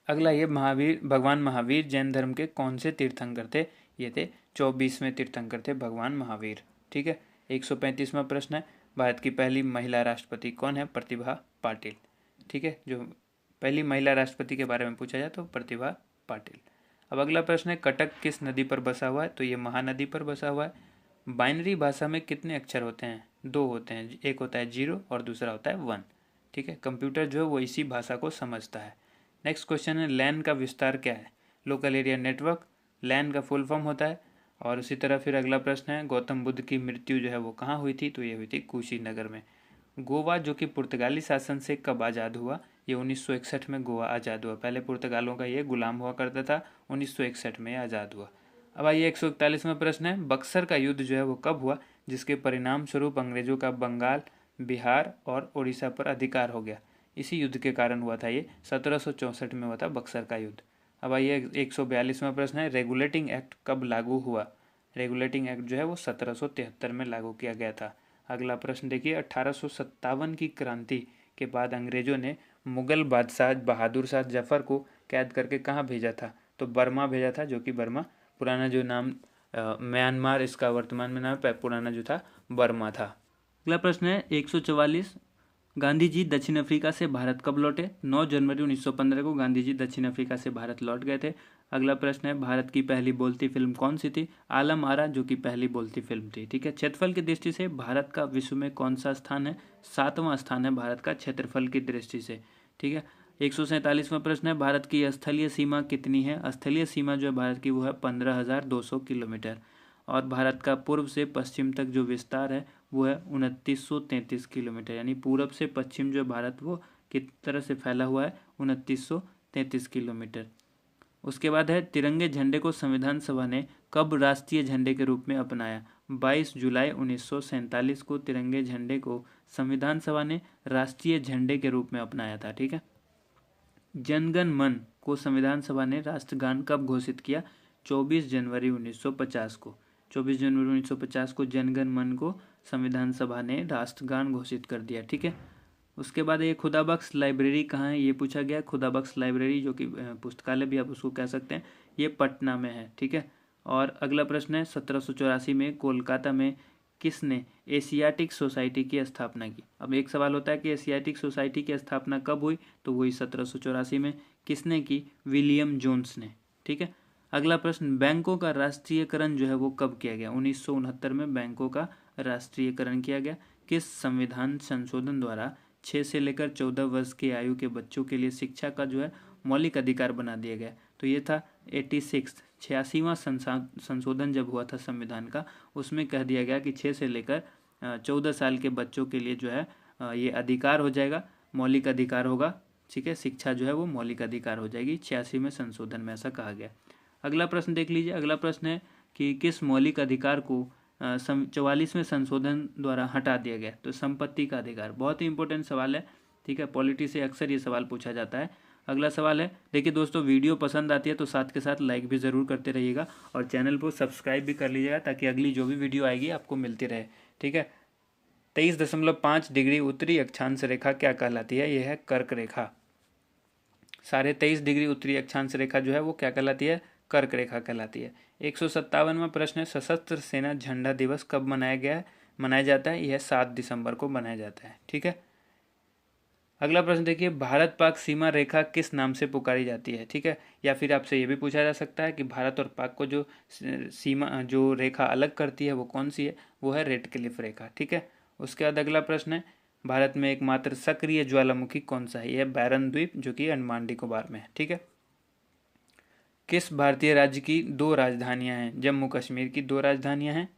Speaker 2: अगला ये भगवान महावीर जैन धर्म के कौन से तीर्थंकर थे? ये थे 24वें तीर्थंकर थे भगवान महावीर। ठीक है, 135वां प्रश्न है भारत की पहली महिला राष्ट्रपति कौन है? प्रतिभा पाटिल। ठीक है, जो पहली महिला राष्ट्रपति के बारे में पूछा जाए तो प्रतिभा पाटिल। अब अगला प्रश्न है कटक किस नदी पर बसा हुआ है? तो ये महानदी पर बसा हुआ है। बाइनरी भाषा में कितने अक्षर होते हैं? 2 होते हैं, एक होता है 0 और दूसरा होता है 1। ठीक है, कंप्यूटर जो है वो इसी भाषा को समझता है। नेक्स्ट क्वेश्चन है लैन का विस्तार क्या है? लोकल एरिया नेटवर्क, लैन का फुल फॉर्म होता है। और उसी तरह फिर अगला प्रश्न है गौतम बुद्ध की मृत्यु जो है वो कहाँ हुई थी? तो ये हुई थी कुशीनगर में। गोवा जो कि पुर्तगाली शासन से कब आज़ाद हुआ? ये 1961 में गोवा आज़ाद हुआ। पहले पुर्तगालों का ये गुलाम हुआ करता था, 1961 में आज़ाद हुआ। अब आइए 141वां प्रश्न है बक्सर का युद्ध जो है वो कब हुआ जिसके परिणाम स्वरूप अंग्रेजों का बंगाल, बिहार और उड़ीसा पर अधिकार हो गया? इसी युद्ध के कारण हुआ था, ये 1764 में हुआ था बक्सर का युद्ध। अब आइए 142वां प्रश्न है रेगुलेटिंग एक्ट कब लागू हुआ? रेगुलेटिंग एक्ट जो है वो 1773 में लागू किया गया था। अगला प्रश्न देखिए 1857 की क्रांति के बाद अंग्रेजों ने मुगल बादशाह बहादुर शाह जफर को कैद करके कहाँ भेजा था? तो बर्मा भेजा था, जो कि बर्मा पुराना जो नाम म्यांमार इसका वर्तमान में नाम पुराना जो था बर्मा था। अगला प्रश्न है 144 गांधी जी दक्षिण अफ्रीका से भारत कब लौटे? 9 जनवरी 1915 को गांधी जी दक्षिण अफ्रीका से भारत लौट गए थे। अगला प्रश्न है भारत की पहली बोलती फिल्म कौन सी थी? आलम आरा जो कि पहली बोलती फिल्म थी। ठीक है, क्षेत्रफल की दृष्टि से भारत का विश्व में कौन सा स्थान है? 7वां स्थान है भारत का क्षेत्रफल की दृष्टि से। ठीक है, 147वां प्रश्न है भारत की स्थलीय सीमा कितनी है? स्थलीय सीमा जो है भारत की वो है 15,200 किलोमीटर। और भारत का पूर्व से पश्चिम तक जो विस्तार है वो है 2933 किलोमीटर। यानी पूरब से पश्चिम जो भारत वो किस तरह से फैला हुआ है? 2933 किलोमीटर। उसके बाद है तिरंगे झंडे को संविधान सभा ने कब राष्ट्रीय झंडे के रूप में अपनाया? 22 जुलाई 1947 को तिरंगे झंडे को संविधान सभा ने राष्ट्रीय झंडे के रूप में अपनाया था। ठीक है, जनगण मन को संविधान सभा ने राष्ट्रगान कब घोषित किया? 24 जनवरी 1950 को। 24 जनवरी 1950 को जनगण मन को संविधान सभा ने राष्ट्रगान घोषित कर दिया। ठीक है। उसके बाद ये खुदाबख्श लाइब्रेरी कहाँ है, ये पूछा गया। खुदाबख्श लाइब्रेरी जो कि पुस्तकालय भी आप उसको कह सकते हैं, ये पटना में है। ठीक है। और अगला प्रश्न है 1784 में कोलकाता में किसने एशियाटिक सोसाइटी की स्थापना की? अब एक सवाल होता है कि एशियाटिक सोसाइटी की स्थापना कब हुई, तो वही 1784 में। किसने की? विलियम जोन्स ने। ठीक है। अगला प्रश्न, बैंकों का राष्ट्रीयकरण जो है वो कब किया गया? 1969 में बैंकों का राष्ट्रीयकरण किया गया। किस संविधान संशोधन द्वारा 6 से लेकर 14 वर्ष की आयु के बच्चों के लिए शिक्षा का जो है मौलिक अधिकार बना दिया गया? तो ये था 86वां संशोधन जब हुआ था संविधान का, उसमें कह दिया गया कि 6 से लेकर 14 साल के बच्चों के लिए जो है ये अधिकार हो जाएगा, मौलिक अधिकार होगा। ठीक है। शिक्षा जो है वो मौलिक अधिकार हो जाएगी। 86वें संशोधन में ऐसा कहा गया। अगला प्रश्न देख लीजिए। अगला प्रश्न है कि किस मौलिक अधिकार को 44वें संशोधन द्वारा हटा दिया गया? तो संपत्ति का अधिकार। बहुत ही इंपॉर्टेंट सवाल है। ठीक है। पॉलिटी से अक्सर ये सवाल पूछा जाता है। अगला सवाल है, देखिए दोस्तों, वीडियो पसंद आती है तो साथ के साथ लाइक भी ज़रूर करते रहिएगा और चैनल को सब्सक्राइब भी कर लीजिएगा ताकि अगली जो भी वीडियो आएगी आपको मिलती रहे। ठीक है। 23.5 डिग्री उत्तरी अक्षांश रेखा क्या कहलाती है? यह है कर्क रेखा। 23.5 डिग्री उत्तरी अक्षांश रेखा जो है वो क्या कहलाती है? कर्क रेखा कहलाती है। 157वां प्रश्न है, सशस्त्र सेना झंडा दिवस कब मनाया जाता है? यह 7 दिसंबर को मनाया जाता है। ठीक है। अगला प्रश्न देखिए, भारत पाक सीमा रेखा किस नाम से पुकारी जाती है? ठीक है। या फिर आपसे ये भी पूछा जा सकता है कि भारत और पाक को जो सीमा जो रेखा अलग करती है वो कौन सी है? वो है रेड क्लिफ रेखा। ठीक है। उसके बाद अगला प्रश्न है, भारत में एकमात्र सक्रिय ज्वालामुखी कौन सा है? यह बैरन द्वीप जो कि अंडमान निकोबार में है। ठीक है। किस भारतीय राज्य की 2 राजधानियां हैं? जम्मू कश्मीर की 2 राजधानियां हैं।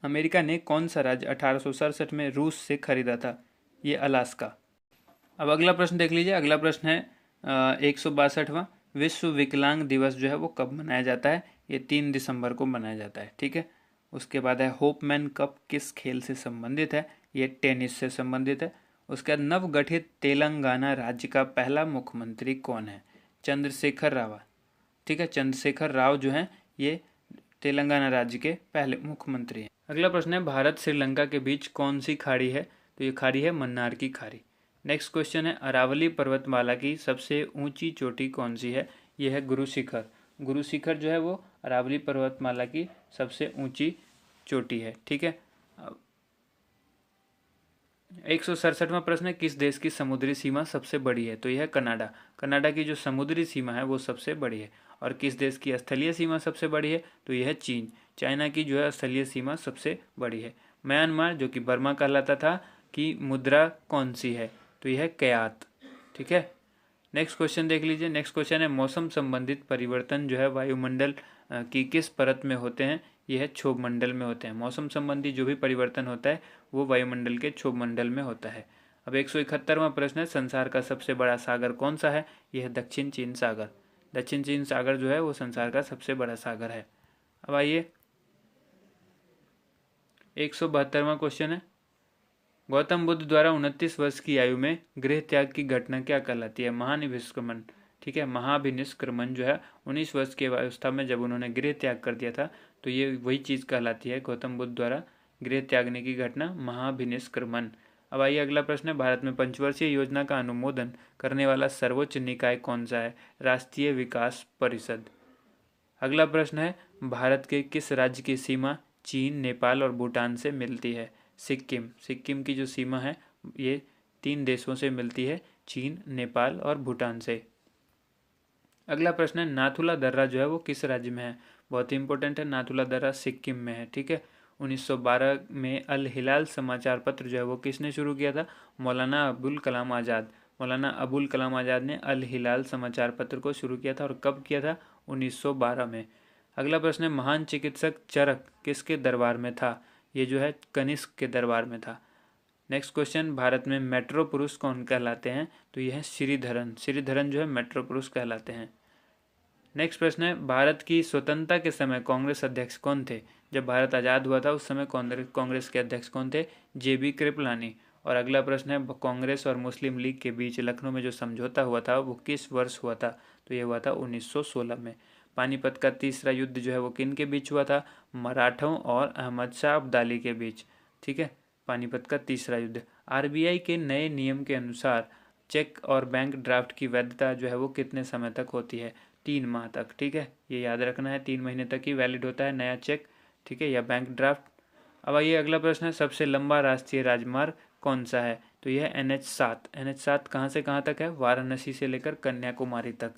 Speaker 2: अमेरिका ने कौन सा राज्य 1867 में रूस से खरीदा था? ये अलास्का। अब अगला प्रश्न देख लीजिए। अगला प्रश्न है 162वां, विश्व विकलांग दिवस जो है वो कब मनाया जाता है? ये 3 दिसंबर को मनाया जाता है। ठीक है। उसके बाद है होपमैन कप किस खेल से संबंधित है? ये टेनिस से संबंधित है। उसके बाद नवगठित तेलंगाना राज्य का पहला मुख्यमंत्री कौन है? चंद्रशेखर राव। ठीक है। चंद्रशेखर राव जो है ये तेलंगाना राज्य के पहले मुख्यमंत्री हैं। अगला प्रश्न है, भारत श्रीलंका के बीच कौन सी खाड़ी है? तो ये खाड़ी है मन्नार की खाड़ी। नेक्स्ट क्वेश्चन है, अरावली पर्वतमाला की सबसे ऊंची चोटी कौन सी है? यह है गुरु शिखर। गुरु शिखर जो है वो अरावली पर्वतमाला की सबसे ऊंची चोटी है। ठीक है। 167वां प्रश्न है, किस देश की समुद्री सीमा सबसे बड़ी है? तो यह है कनाडा। कनाडा की जो समुद्री सीमा है वो सबसे बड़ी है। और किस देश की स्थलीय सीमा सबसे बड़ी है? तो यह है चीन। चाइना की जो है स्थलीय सीमा सबसे बड़ी है। म्यांमार जो कि बर्मा कहलाता था की मुद्रा कौन सी है? तो यह है क्यात। ठीक है। नेक्स्ट क्वेश्चन देख लीजिए। नेक्स्ट क्वेश्चन है, मौसम संबंधित परिवर्तन जो है वायुमंडल की किस परत में होते हैं? यह है क्षोभ मंडल में होते हैं। मौसम संबंधी जो भी परिवर्तन होता है वो वायुमंडल के क्षोभ मंडल में होता है। अब 171वां प्रश्न है, संसार का सबसे बड़ा सागर कौन सा है? यह है दक्षिण चीन सागर। दक्षिण चीन सागर जो है वो संसार का सबसे बड़ा सागर है। अब आइए 172वां क्वेश्चन है, गौतम बुद्ध द्वारा 29 वर्ष की आयु में गृह त्याग की घटना क्या कहलाती है? महानिष्क्रमण। ठीक है। महाभिनिष्क्रमण जो है 19 वर्ष की अवस्था में जब उन्होंने गृह त्याग कर दिया था तो ये वही चीज़ कहलाती है, गौतम बुद्ध द्वारा गृह त्यागने की घटना महाभिनिष्क्रमण। अब आइए अगला प्रश्न है, भारत में पंचवर्षीय योजना का अनुमोदन करने वाला सर्वोच्च निकाय कौन सा है? राष्ट्रीय विकास परिषद। अगला प्रश्न है, भारत के किस राज्य की सीमा चीन, नेपाल और भूटान से मिलती है? सिक्किम। सिक्किम की जो सीमा है ये 3 देशों से मिलती है, चीन, नेपाल और भूटान से। अगला प्रश्न है, नाथुला दर्रा जो है वो किस राज्य में है? बहुत ही इंपॉर्टेंट है, नाथुला दर्रा सिक्किम में है। ठीक है। 1912 में अल हिलाल समाचार पत्र जो है वो किसने शुरू किया था? मौलाना अबुल कलाम आज़ाद। मौलाना अबुल कलाम आज़ाद ने अल हिलाल समाचार पत्र को शुरू किया था। और कब किया था? 1912 में। अगला प्रश्न है, महान चिकित्सक चरक किसके दरबार में था? ये जो है कनिष्क के दरबार में था। नेक्स्ट क्वेश्चन, भारत में मेट्रो पुरुष कौन कहलाते हैं? तो यह है श्रीधरन। श्रीधरन जो है मेट्रो पुरुष कहलाते हैं। नेक्स्ट प्रश्न है, भारत की स्वतंत्रता के समय कांग्रेस अध्यक्ष कौन थे? जब भारत आज़ाद हुआ था उस समय कांग्रेस के अध्यक्ष कौन थे? JB कृपलानी।
Speaker 1: और अगला प्रश्न है कांग्रेस और मुस्लिम लीग के बीच लखनऊ में जो समझौता हुआ था वो किस वर्ष हुआ था? तो ये हुआ था 1916 में। पानीपत का तीसरा युद्ध जो है वो किन के बीच हुआ था? मराठों और अहमद शाह अब्दाली के बीच। ठीक है, पानीपत का तीसरा युद्ध। आरबीआई के नए नियम के अनुसार चेक और बैंक ड्राफ्ट की वैधता जो है वो कितने समय तक होती है? 3 माह तक। ठीक है, ये याद रखना है, 3 महीने तक ही वैलिड होता है नया चेक, ठीक है, या बैंक ड्राफ्ट। अब आइए अगला प्रश्न है, सबसे लंबा राष्ट्रीय राजमार्ग कौन सा है? तो यह है NH7। NH7 कहाँ से कहाँ तक है? वाराणसी से लेकर कन्याकुमारी तक।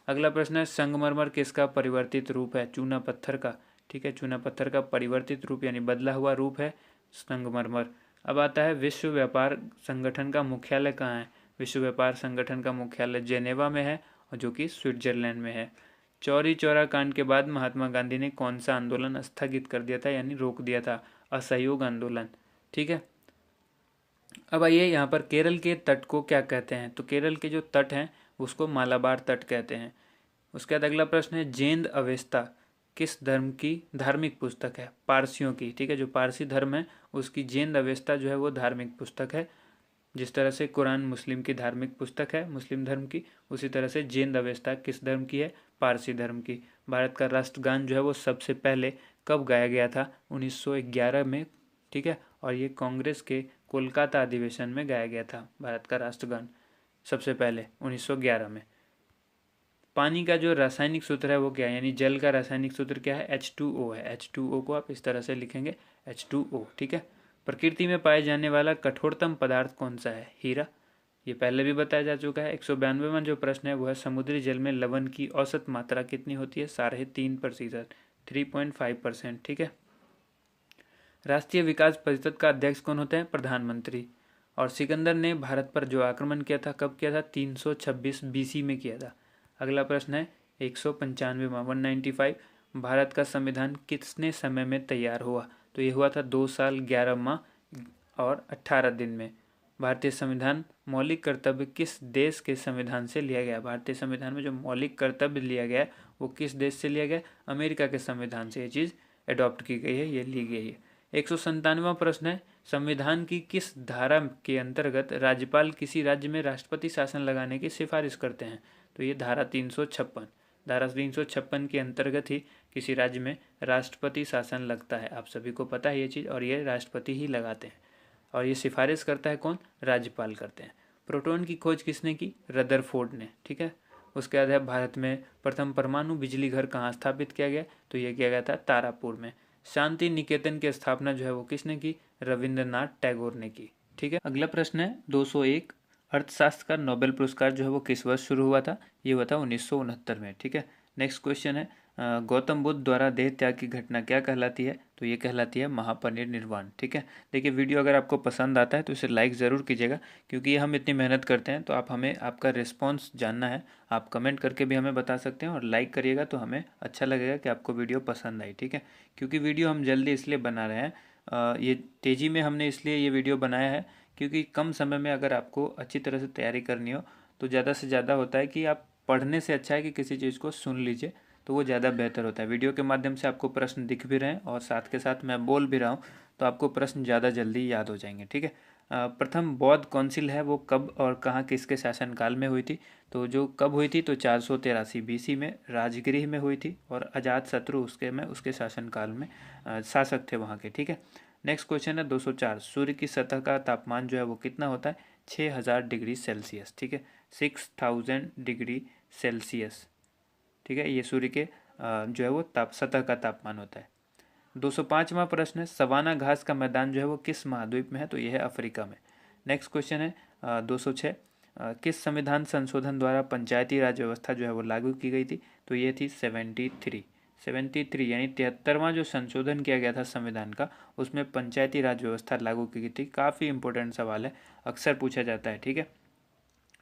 Speaker 1: अगला प्रश्न है, संगमरमर किसका परिवर्तित रूप है? चूना पत्थर का। ठीक है, चूना पत्थर का परिवर्तित रूप यानी बदला हुआ रूप है संगमरमर। अब आता है, विश्व व्यापार संगठन का मुख्यालय कहाँ है? विश्व व्यापार संगठन का मुख्यालय जेनेवा में है, और जो कि स्विट्जरलैंड में है। चौरी चौरा कांड के बाद महात्मा गांधी ने कौन सा आंदोलन स्थगित कर दिया था यानी रोक दिया था? असहयोग आंदोलन। ठीक है, अब आइए यहाँ पर केरल के तट को क्या कहते हैं? तो केरल के जो तट हैं उसको मालाबार तट कहते हैं। उसके बाद अगला प्रश्न है, जेंद अवेस्ता किस धर्म की धार्मिक पुस्तक है? पारसियों की। ठीक है, जो पारसी धर्म है उसकी जेंद अवेस्ता जो है वो धार्मिक पुस्तक है। जिस तरह से कुरान मुस्लिम की धार्मिक पुस्तक है मुस्लिम धर्म की, उसी तरह से जेंद अवेस्ता किस धर्म की है? पारसी धर्म की। भारत का राष्ट्रगान जो है वो सबसे पहले कब गाया गया था? 1911 में। ठीक है, और ये कांग्रेस के कोलकाता अधिवेशन में गाया गया था भारत का राष्ट्रगान सबसे पहले 1911 में। पानी का जो रासायनिक सूत्र है वो क्या है, यानी जल का रासायनिक सूत्र क्या है? H2O है। H2O को आप इस तरह से लिखेंगे, H2O। ठीक है, प्रकृति में पाए जाने वाला कठोरतम पदार्थ कौन सा है? हीरा। ये पहले भी बताया जा चुका है। 192वां जो प्रश्न है वो है, समुद्री जल में लवण की औसत मात्रा कितनी होती है? 3.5%, 3.5%। ठीक है, राष्ट्रीय विकास परिषद का अध्यक्ष कौन होते हैं? प्रधानमंत्री। और सिकंदर ने भारत पर जो आक्रमण किया था कब किया था? 326 BC में किया था। अगला प्रश्न है 195वां, 195, भारत का संविधान कितने समय में तैयार हुआ? तो ये हुआ था 2 साल 11 माह और 18 दिन में। भारतीय संविधान मौलिक कर्तव्य किस देश के संविधान से लिया गया? भारतीय संविधान में जो मौलिक कर्तव्य लिया गया वो किस देश से लिया गया? अमेरिका के संविधान से ये चीज़ अडॉप्ट की गई है, ये ली गई है। 197वां प्रश्न है, संविधान की किस धारा के अंतर्गत राज्यपाल किसी राज्य में राष्ट्रपति शासन लगाने की सिफारिश करते हैं? तो ये धारा 356, धारा 356 के अंतर्गत ही किसी राज्य में राष्ट्रपति शासन लगता है। आप सभी को पता है ये चीज़, और ये राष्ट्रपति ही लगाते हैं, और ये सिफारिश करता है कौन? राज्यपाल करते हैं। प्रोटॉन की खोज किसने की? रदरफोर्ड ने। ठीक है, उसके बाद है, भारत में प्रथम परमाणु बिजली घर कहाँ स्थापित किया गया? तो ये किया गया था तारापुर में। शांति निकेतन की स्थापना जो है वो किसने की? रविंद्रनाथ टैगोर ने की। ठीक है, अगला प्रश्न है 201, अर्थशास्त्र का नोबेल पुरस्कार जो है वो किस वर्ष शुरू हुआ था? ये हुआ था 1969 में। ठीक है, नेक्स्ट क्वेश्चन है, गौतम बुद्ध द्वारा देह त्याग की घटना क्या कहलाती है? तो ये कहलाती है महापरिनिर्वाण। ठीक है, देखिए वीडियो अगर आपको पसंद आता है तो इसे लाइक ज़रूर कीजिएगा, क्योंकि ये हम इतनी मेहनत करते हैं तो आप हमें आपका रिस्पॉन्स जानना है। आप कमेंट करके भी हमें बता सकते हैं, और लाइक करिएगा तो हमें अच्छा लगेगा कि आपको वीडियो पसंद आई। ठीक है, क्योंकि वीडियो हम जल्दी इसलिए बना रहे हैं, ये तेज़ी में हमने इसलिए ये वीडियो बनाया है क्योंकि कम समय में अगर आपको अच्छी तरह से तैयारी करनी हो तो ज़्यादा से ज़्यादा होता है कि आप पढ़ने से अच्छा है कि किसी चीज़ को सुन लीजिए, तो वो ज़्यादा बेहतर होता है। वीडियो के माध्यम से आपको प्रश्न दिख भी रहे हैं और साथ के साथ मैं बोल भी रहा हूँ, तो आपको प्रश्न ज़्यादा जल्दी याद हो जाएंगे। ठीक है, प्रथम बौद्ध काउंसिल है वो कब और कहाँ किसके शासनकाल में हुई थी? तो जो कब हुई थी तो 483 BC में राजगृह में हुई थी, और अजात शत्रु उसके शासनकाल में शासक थे वहाँ के। ठीक है, नेक्स्ट क्वेश्चन है 204, सूर्य की सतह का तापमान जो है वो कितना होता है? 6000 डिग्री सेल्सियस। ठीक है, 6000 डिग्री सेल्सियस। ठीक है, ये सूर्य के जो है वो सतह का तापमान होता है। 205वां प्रश्न है, सवाना घास का मैदान जो है वो किस महाद्वीप में है? तो यह है अफ्रीका में। नेक्स्ट क्वेश्चन है 206, किस संविधान संशोधन द्वारा पंचायती राज व्यवस्था जो है वो लागू की गई थी? तो ये थी 73 यानी 73वां जो संशोधन किया गया था संविधान का, उसमें पंचायती राज व्यवस्था लागू की गई थी। काफ़ी इंपॉर्टेंट सवाल है, अक्सर पूछा जाता है। ठीक है,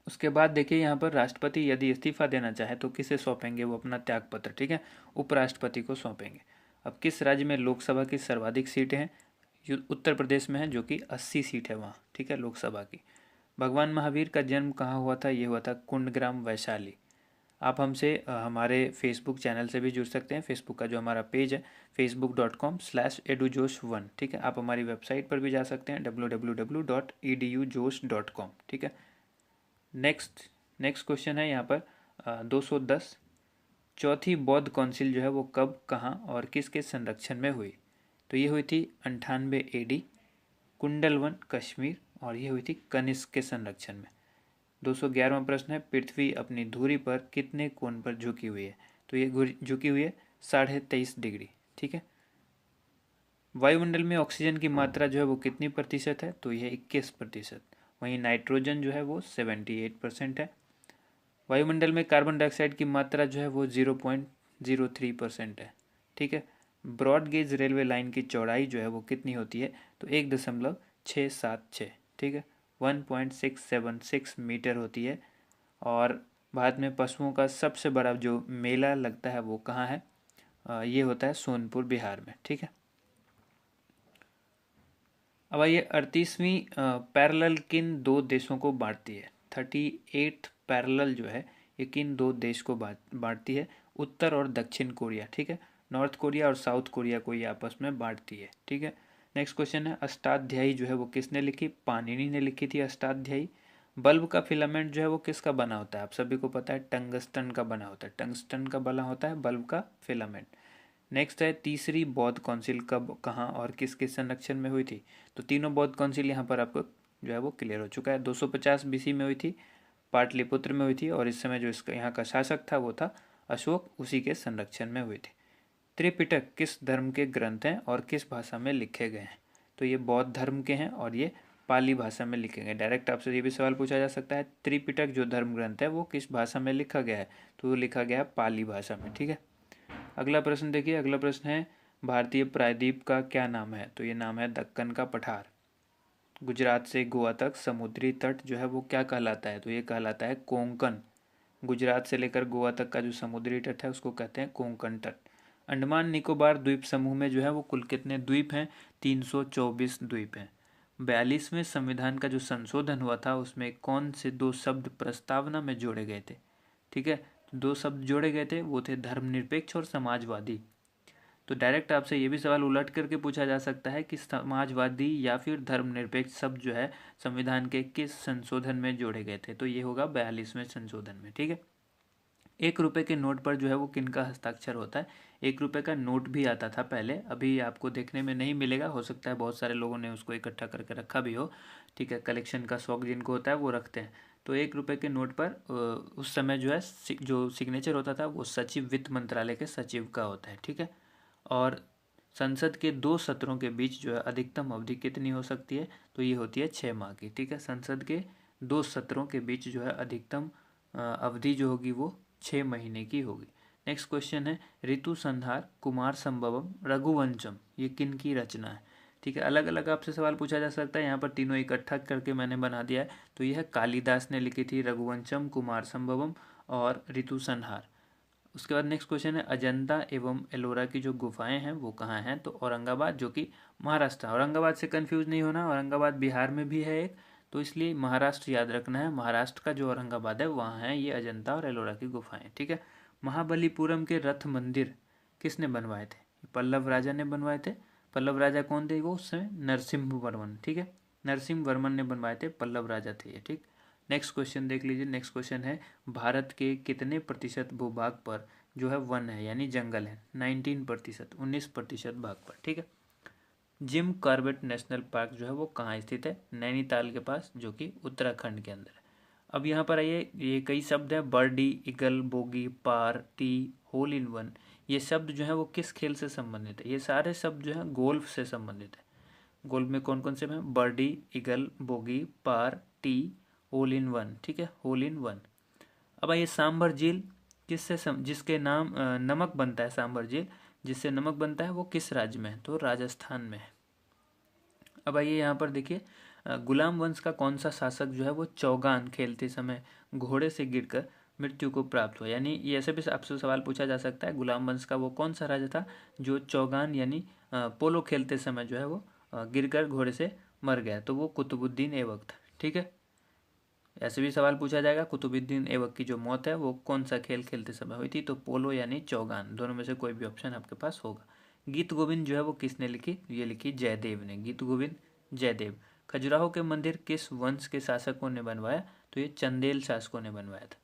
Speaker 1: उसके बाद देखिए यहाँ पर राष्ट्रपति यदि इस्तीफा देना चाहे तो किसे सौंपेंगे वो अपना त्यागपत्र? ठीक है, उपराष्ट्रपति को सौंपेंगे। अब किस राज्य में लोकसभा की सर्वाधिक सीटें हैं? उत्तर प्रदेश में है, जो कि 80 सीट है वहाँ। ठीक है, लोकसभा की। भगवान महावीर का जन्म कहाँ हुआ था? ये हुआ था कुंडग्राम, वैशाली। आप हमसे हमारे फेसबुक चैनल से भी जुड़ सकते हैं। फेसबुक का जो हमारा पेज है facebook.com/edujosh1, ठीक है। आप हमारी वेबसाइट पर भी जा सकते हैं www.edujosh.com, ठीक है। नेक्स्ट क्वेश्चन है यहाँ पर 210। चौथी बौद्ध काउंसिल जो है वो कब, कहाँ और किसके संरक्षण में हुई? तो ये हुई थी 98 AD, कुंडलवन कश्मीर, और ये हुई थी कनिष्क के संरक्षण में। 211वां प्रश्न है, पृथ्वी अपनी धुरी पर कितने कोण पर झुकी हुई है? तो ये झुकी हुई है 23.5 डिग्री, ठीक है। वायुमंडल में ऑक्सीजन की मात्रा जो है वो कितनी प्रतिशत है? तो यह 21%। वहीं नाइट्रोजन जो है वो 78% है। वायुमंडल में कार्बन डाइऑक्साइड की मात्रा जो है वो 0.03% है, ठीक है। ब्रॉड गेज रेलवे लाइन की चौड़ाई जो है वो कितनी होती है? तो 1.676, ठीक है, 1.676 मीटर होती है। और भारत में पशुओं का सबसे बड़ा जो मेला लगता है वो कहाँ है? ये होता है सोनपुर, बिहार में, ठीक है। अब आइए 38वीं पैरेलल किन दो देशों को बांटती है? 38 पैरेलल जो है ये किन दो देश को बांटती है? उत्तर और दक्षिण कोरिया, ठीक है। नॉर्थ कोरिया और साउथ कोरिया को ये आपस में बांटती है, ठीक है। नेक्स्ट क्वेश्चन है, अष्टाध्यायी जो है वो किसने लिखी? पाणिनि ने लिखी थी अष्टाध्यायी। बल्ब का फिलामेंट जो है वो किसका बना होता है? आप सभी को पता है टंगस्टन का बना होता है। टंगस्टन का बना होता है बल्ब का फिलामेंट। नेक्स्ट है, तीसरी बौद्ध काउंसिल कब, कहाँ और किसके संरक्षण में हुई थी? तो तीनों बौद्ध काउंसिल यहाँ पर आपको जो है वो क्लियर हो चुका है। 250 BC में हुई थी, पाटलिपुत्र में हुई थी, और इस समय जो इसका यहाँ का शासक था वो था अशोक, उसी के संरक्षण में हुई थी। त्रिपिटक किस धर्म के ग्रंथ हैं और किस भाषा में लिखे गए हैं? तो ये बौद्ध धर्म के हैं और ये पाली भाषा में लिखे गए। डायरेक्ट आपसे ये भी सवाल पूछा जा सकता है, त्रिपिटक जो धर्म ग्रंथ है वो किस भाषा में लिखा गया है? तो वो लिखा गया है पाली भाषा में, ठीक है। अगला प्रश्न देखिए, अगला प्रश्न है, भारतीय प्रायद्वीप का क्या नाम है? तो ये नाम है दक्कन का पठार। गुजरात से गोवा तक समुद्री तट जो है वो क्या कहलाता है? तो ये कहलाता है कोंकण। गुजरात से लेकर गोवा तक का जो समुद्री तट है उसको कहते हैं कोंकण तट। अंडमान निकोबार द्वीप समूह में जो है वो कुल कितने द्वीप हैं? 324 द्वीप हैं। 42वें संविधान का जो संशोधन हुआ था उसमें कौन से दो शब्द प्रस्तावना में जोड़े गए थे? ठीक है, दो शब्द जोड़े गए थे, वो थे धर्मनिरपेक्ष और समाजवादी। तो डायरेक्ट आपसे ये भी सवाल उलट करके पूछा जा सकता है कि समाजवादी या फिर धर्मनिरपेक्ष शब्द जो है संविधान के किस संशोधन में जोड़े गए थे? तो ये होगा 42वें संशोधन में, ठीक है। 1 रुपए के नोट पर जो है वो किनका हस्ताक्षर होता है? 1 रुपए का नोट भी आता था पहले, अभी आपको देखने में नहीं मिलेगा, हो सकता है बहुत सारे लोगों ने उसको इकट्ठा करके रखा भी हो, ठीक है। कलेक्शन का शौक जिनको होता है वो रखते हैं। तो 1 रुपए के नोट पर उस समय जो है जो सिग्नेचर होता था वो सचिव, वित्त मंत्रालय के सचिव का होता है, ठीक है। और संसद के 2 सत्रों के बीच जो है अधिकतम अवधि कितनी हो सकती है? तो ये होती है 6 माह की, ठीक है। संसद के 2 सत्रों के बीच जो है अधिकतम अवधि जो होगी वो 6 महीने की होगी। नेक्स्ट क्वेश्चन है, ऋतु संहार, कुमार संभवम, रघुवंशम, ये किन की रचना है? ठीक है, अलग अलग आपसे सवाल पूछा जा सकता है, यहाँ पर तीनों इकट्ठा करके मैंने बना दिया है। तो यह कालिदास ने लिखी थी, रघुवंशम, कुमार संभवम और ऋतु संहार। उसके बाद नेक्स्ट क्वेश्चन है, अजंता एवं एलोरा की जो गुफाएं हैं वो कहाँ हैं? तो औरंगाबाद, जो कि महाराष्ट्र। औरंगाबाद से कंफ्यूज नहीं होना, औरंगाबाद बिहार में भी है एक, तो इसलिए महाराष्ट्र याद रखना है। महाराष्ट्र का जो औरंगाबाद है वहाँ है ये अजंता और एलोरा की गुफाएं, ठीक है। महाबलीपुरम के रथ मंदिर किसने बनवाए थे? पल्लव राजा ने बनवाए थे। पल्लव राजा कौन थे? वो उस समय नरसिम्हा वर्मन, ठीक है, नरसिम्हा वर्मन ने बनवाए थे, पल्लव राजा थे ये, ठीक। नेक्स्ट क्वेश्चन देख लीजिए। नेक्स्ट क्वेश्चन है, भारत के कितने प्रतिशत भूभाग पर जो है वन है यानी जंगल है? 19%, 19% भाग पर, ठीक है। जिम कॉर्बेट नेशनल पार्क जो है वो कहाँ स्थित है? नैनीताल के पास, जो कि उत्तराखंड के अंदर है। अब यहाँ पर आइए, ये कई शब्द है, birdie, eagle, bogey, par, tee, hole in one, ये शब्द जो है वो किस खेल से संबंधित है? ये सारे शब्द जो है गोल्फ से संबंधित है। गोल्फ में कौन कौन से हैं? Birdie, eagle, bogey, par, tee, hole in one, ठीक है, होल इन वन। अब आइए, सांभर झील किससे जिसके नाम नमक बनता है, सांभर झील जिससे नमक बनता है वो किस राज्य में है? तो राजस्थान में है। अब आइए यहाँ पर देखिए, गुलाम वंश का कौन सा शासक जो है वो चौगान खेलते समय घोड़े से गिरकर मृत्यु को प्राप्त हुआ? यानी ये ऐसे भी आपसे सवाल पूछा जा सकता है, गुलाम वंश का वो कौन सा राजा था जो चौगान यानी पोलो खेलते समय जो है वो गिरकर घोड़े से मर गया? तो वो कुतुबुद्दीन ऐबक था, ठीक है।
Speaker 2: ऐसे भी सवाल पूछा जाएगा, कुतुबुद्दीन ऐबक की जो मौत है वो कौन सा खेल खेलते समय हुई थी, तो पोलो यानी चौगान, दोनों में से कोई भी ऑप्शन आपके पास होगा। गीत गोविंद जो है वो किसने लिखी, ये लिखी जयदेव ने, गीत गोविंद जयदेव। खजुराहो के मंदिर किस वंश के शासकों ने बनवाया, तो ये चंदेल शासकों ने बनवाया था।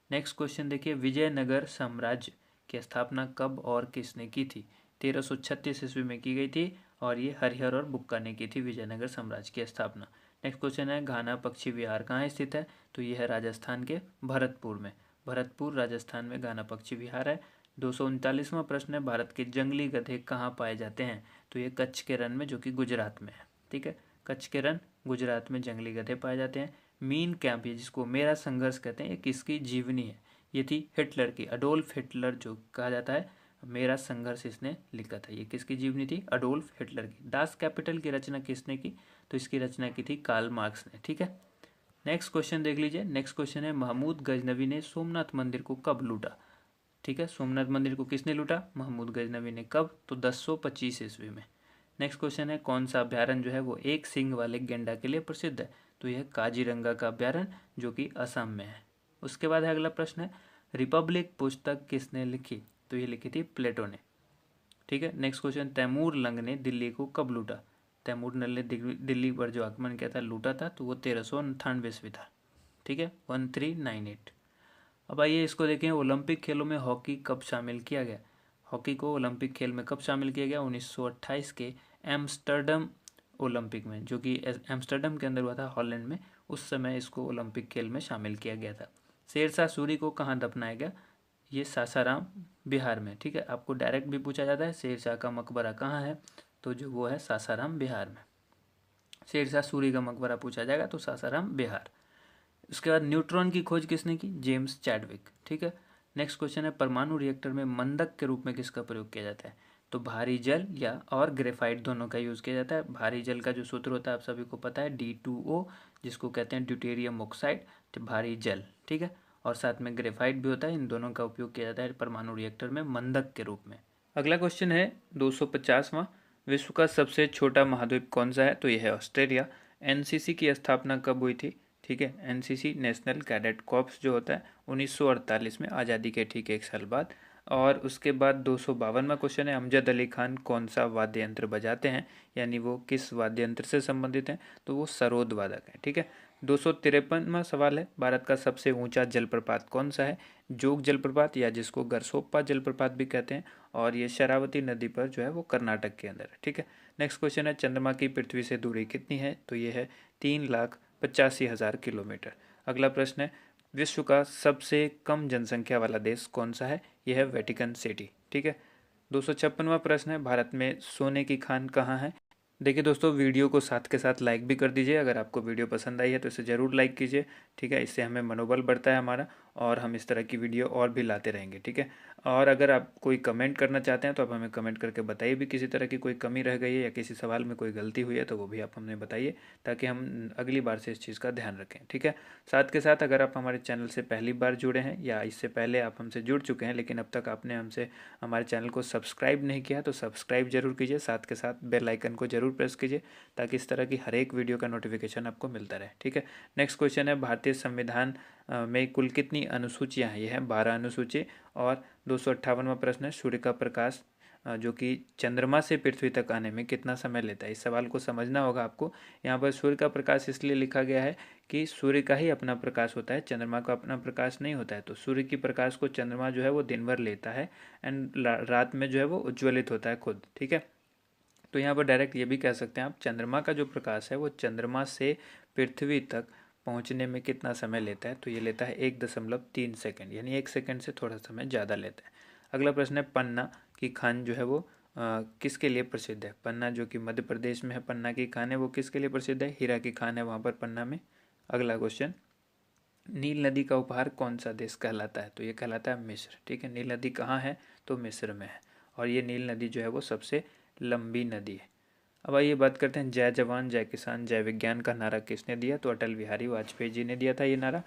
Speaker 2: नेक्स्ट क्वेश्चन देखिए, विजयनगर साम्राज्य की स्थापना कब और किसने की थी, 1336 ईस्वी में की गई थी और ये हरिहर और बुक्का ने की थी विजयनगर साम्राज्य की स्थापना। नेक्स्ट क्वेश्चन है, घाना पक्षी विहार कहाँ स्थित है, तो यह है राजस्थान के भरतपुर में, भरतपुर राजस्थान में घाना पक्षी विहार है। 239वां प्रश्न है, भारत के जंगली गधे कहाँ पाए जाते हैं, तो ये कच्छ के रण में, जो कि गुजरात में है। ठीक है, कच्छ के रण गुजरात में जंगली गधे पाए जाते हैं। मीन कैंप, ये जिसको मेरा संघर्ष कहते हैं, ये किसकी जीवनी है, ये थी हिटलर की, अडोल्फ हिटलर जो कहा जाता है, मेरा संघर्ष इसने लिखा था, ये किसकी जीवनी थी, अडोल्फ हिटलर की। दास कैपिटल की रचना किसने की, तो इसकी रचना की थी कार्ल मार्क्स ने। ठीक है, नेक्स्ट क्वेश्चन देख लीजिए। नेक्स्ट क्वेश्चन है, महमूद गजनवी ने सोमनाथ मंदिर को कब लूटा। ठीक है, सोमनाथ मंदिर को किसने लूटा, महमूद गजनवी ने। कब, तो 1025 ईस्वी में। नेक्स्ट क्वेश्चन है, कौन सा अभ्यारण्य जो है वो एक सींग वाले गेंडा के लिए प्रसिद्ध है, तो यह काजीरंगा का अभ्यारण्य, जो कि असम में है। उसके बाद है अगला प्रश्न है, रिपब्लिक पुस्तक किसने लिखी, तो ये लिखी थी प्लेटो ने। ठीक है, नेक्स्ट क्वेश्चन, तैमूर लंग ने दिल्ली को कब लूटा, तैमूर लंग ने दिल्ली पर जो आक्रमण किया था, लूटा था, तो वो 1398 ईस्वी था। ठीक है, 1398। अब आइए इसको देखें, ओलंपिक खेलों में हॉकी कब शामिल किया गया, हॉकी को ओलंपिक खेल में कब शामिल किया गया, 1928 के एम्स्टर्डम ओलंपिक में, जो कि एम्स्टर्डम के अंदर हुआ था, हॉलैंड में, उस समय इसको ओलंपिक खेल में शामिल किया गया था। शेरशाह सूरी को कहाँ दफनाया गया, ये सासाराम बिहार में। ठीक है, आपको डायरेक्ट भी पूछा जाता है शेरशाह का मकबरा कहाँ है, तो जो वो है सासाराम बिहार में। शेरशाह सूरी का मकबरा पूछा जाएगा तो सासाराम बिहार। उसके बाद न्यूट्रॉन की खोज किसने की, जेम्स चैडविक। ठीक है, नेक्स्ट क्वेश्चन है, परमाणु रिएक्टर में मंदक के रूप में किसका प्रयोग किया जाता है, तो भारी जल या और ग्रेफाइट दोनों का यूज़ किया जाता है। भारी जल का जो सूत्र होता है आप सभी को पता है, D2O, जिसको कहते हैं ड्यूटेरियम ऑक्साइड, तो भारी जल। ठीक है, और साथ में ग्रेफाइट भी होता है, इन दोनों का उपयोग किया जाता है परमाणु रिएक्टर में मंदक के रूप में। अगला क्वेश्चन है 250वां, विश्व का सबसे छोटा महाद्वीप कौन सा है, तो यह है ऑस्ट्रेलिया। एनसीसी की स्थापना कब हुई थी, ठीक है, एनसीसी नेशनल कैडेट कॉर्प्स जो होता है 1948 में, आज़ादी के ठीक एक साल बाद। और उसके बाद 252वां क्वेश्चन है, अमजद अली खान कौन सा वाद्य यंत्र बजाते हैं, यानी वो किस वाद्य यंत्र से संबंधित हैं, तो वो सरोद वादक हैं। ठीक है, 253वां सवाल है, भारत का सबसे ऊंचा जलप्रपात कौन सा है, जोग जलप्रपात, या जिसको गरसोप्पा जलप्रपात भी कहते हैं, और ये शरावती नदी पर जो है वो कर्नाटक के अंदर है। ठीक है, नेक्स्ट क्वेश्चन है, चंद्रमा की पृथ्वी से दूरी कितनी है, तो ये है 3,85,000 किलोमीटर। अगला प्रश्न है, विश्व का सबसे कम जनसंख्या वाला देश कौन सा है, यह है वेटिकन सिटी। ठीक है, 256वां प्रश्न है, भारत में सोने की खान कहाँ है। देखिए दोस्तों, वीडियो को साथ के साथ लाइक भी कर दीजिए, अगर आपको वीडियो पसंद आई है तो इसे ज़रूर लाइक कीजिए। ठीक है, इससे हमें मनोबल बढ़ता है हमारा, और हम इस तरह की वीडियो और भी लाते रहेंगे। ठीक है, और अगर आप कोई कमेंट करना चाहते हैं तो आप हमें कमेंट करके बताइए भी, किसी तरह की कोई कमी रह गई है या किसी सवाल में कोई गलती हुई है तो वो भी आप हमें बताइए, ताकि हम अगली बार से इस चीज़ का ध्यान रखें। ठीक है, साथ के साथ अगर आप हमारे चैनल से पहली बार जुड़े हैं या इससे पहले आप हमसे जुड़ चुके हैं लेकिन अब तक आपने हमारे चैनल को सब्सक्राइब नहीं किया, तो सब्सक्राइब जरूर कीजिए, साथ के साथ बेल आइकन को जरूर प्रेस कीजिए, ताकि इस तरह की हर एक वीडियो का नोटिफिकेशन आपको मिलता रहे। ठीक है, नेक्स्ट क्वेश्चन है, भारतीय संविधान में कुल कितनी अनुसूचियां हैं, यह है 12 अनुसूची। और 258वां प्रश्न है, सूर्य का प्रकाश जो कि चंद्रमा से पृथ्वी तक आने में कितना समय लेता है। इस सवाल को समझना होगा आपको, यहाँ पर सूर्य का प्रकाश इसलिए लिखा गया है कि सूर्य का ही अपना प्रकाश होता है, चंद्रमा का अपना प्रकाश नहीं होता है। तो सूर्य की प्रकाश को चंद्रमा जो है वो दिन भर लेता है, एंड रात में जो है वो उज्ज्वलित होता है खुद। ठीक है, तो यहाँ पर डायरेक्ट ये भी कह सकते हैं आप, चंद्रमा का जो प्रकाश है वो चंद्रमा से पृथ्वी तक पहुँचने में कितना समय लेता है, तो ये लेता है 1.3 सेकेंड, यानी 1 सेकेंड से थोड़ा समय ज़्यादा लेता है। अगला प्रश्न है, पन्ना की खान जो है वो किसके लिए प्रसिद्ध है। पन्ना जो कि मध्य प्रदेश में है, पन्ना की खान है वो किसके लिए प्रसिद्ध है, हीरा की खान है वहाँ पर पन्ना में। अगला क्वेश्चन, नील नदी का उपहार कौन सा देश कहलाता है, तो ये कहलाता है मिस्र। ठीक है, नील नदी कहाँ है, तो मिस्र में है, और ये नील नदी जो है वो सबसे लंबी नदी है। अब आइए बात करते हैं, जय जवान जय किसान जय विज्ञान का नारा किसने दिया, तो अटल बिहारी वाजपेयी जी ने दिया था ये नारा।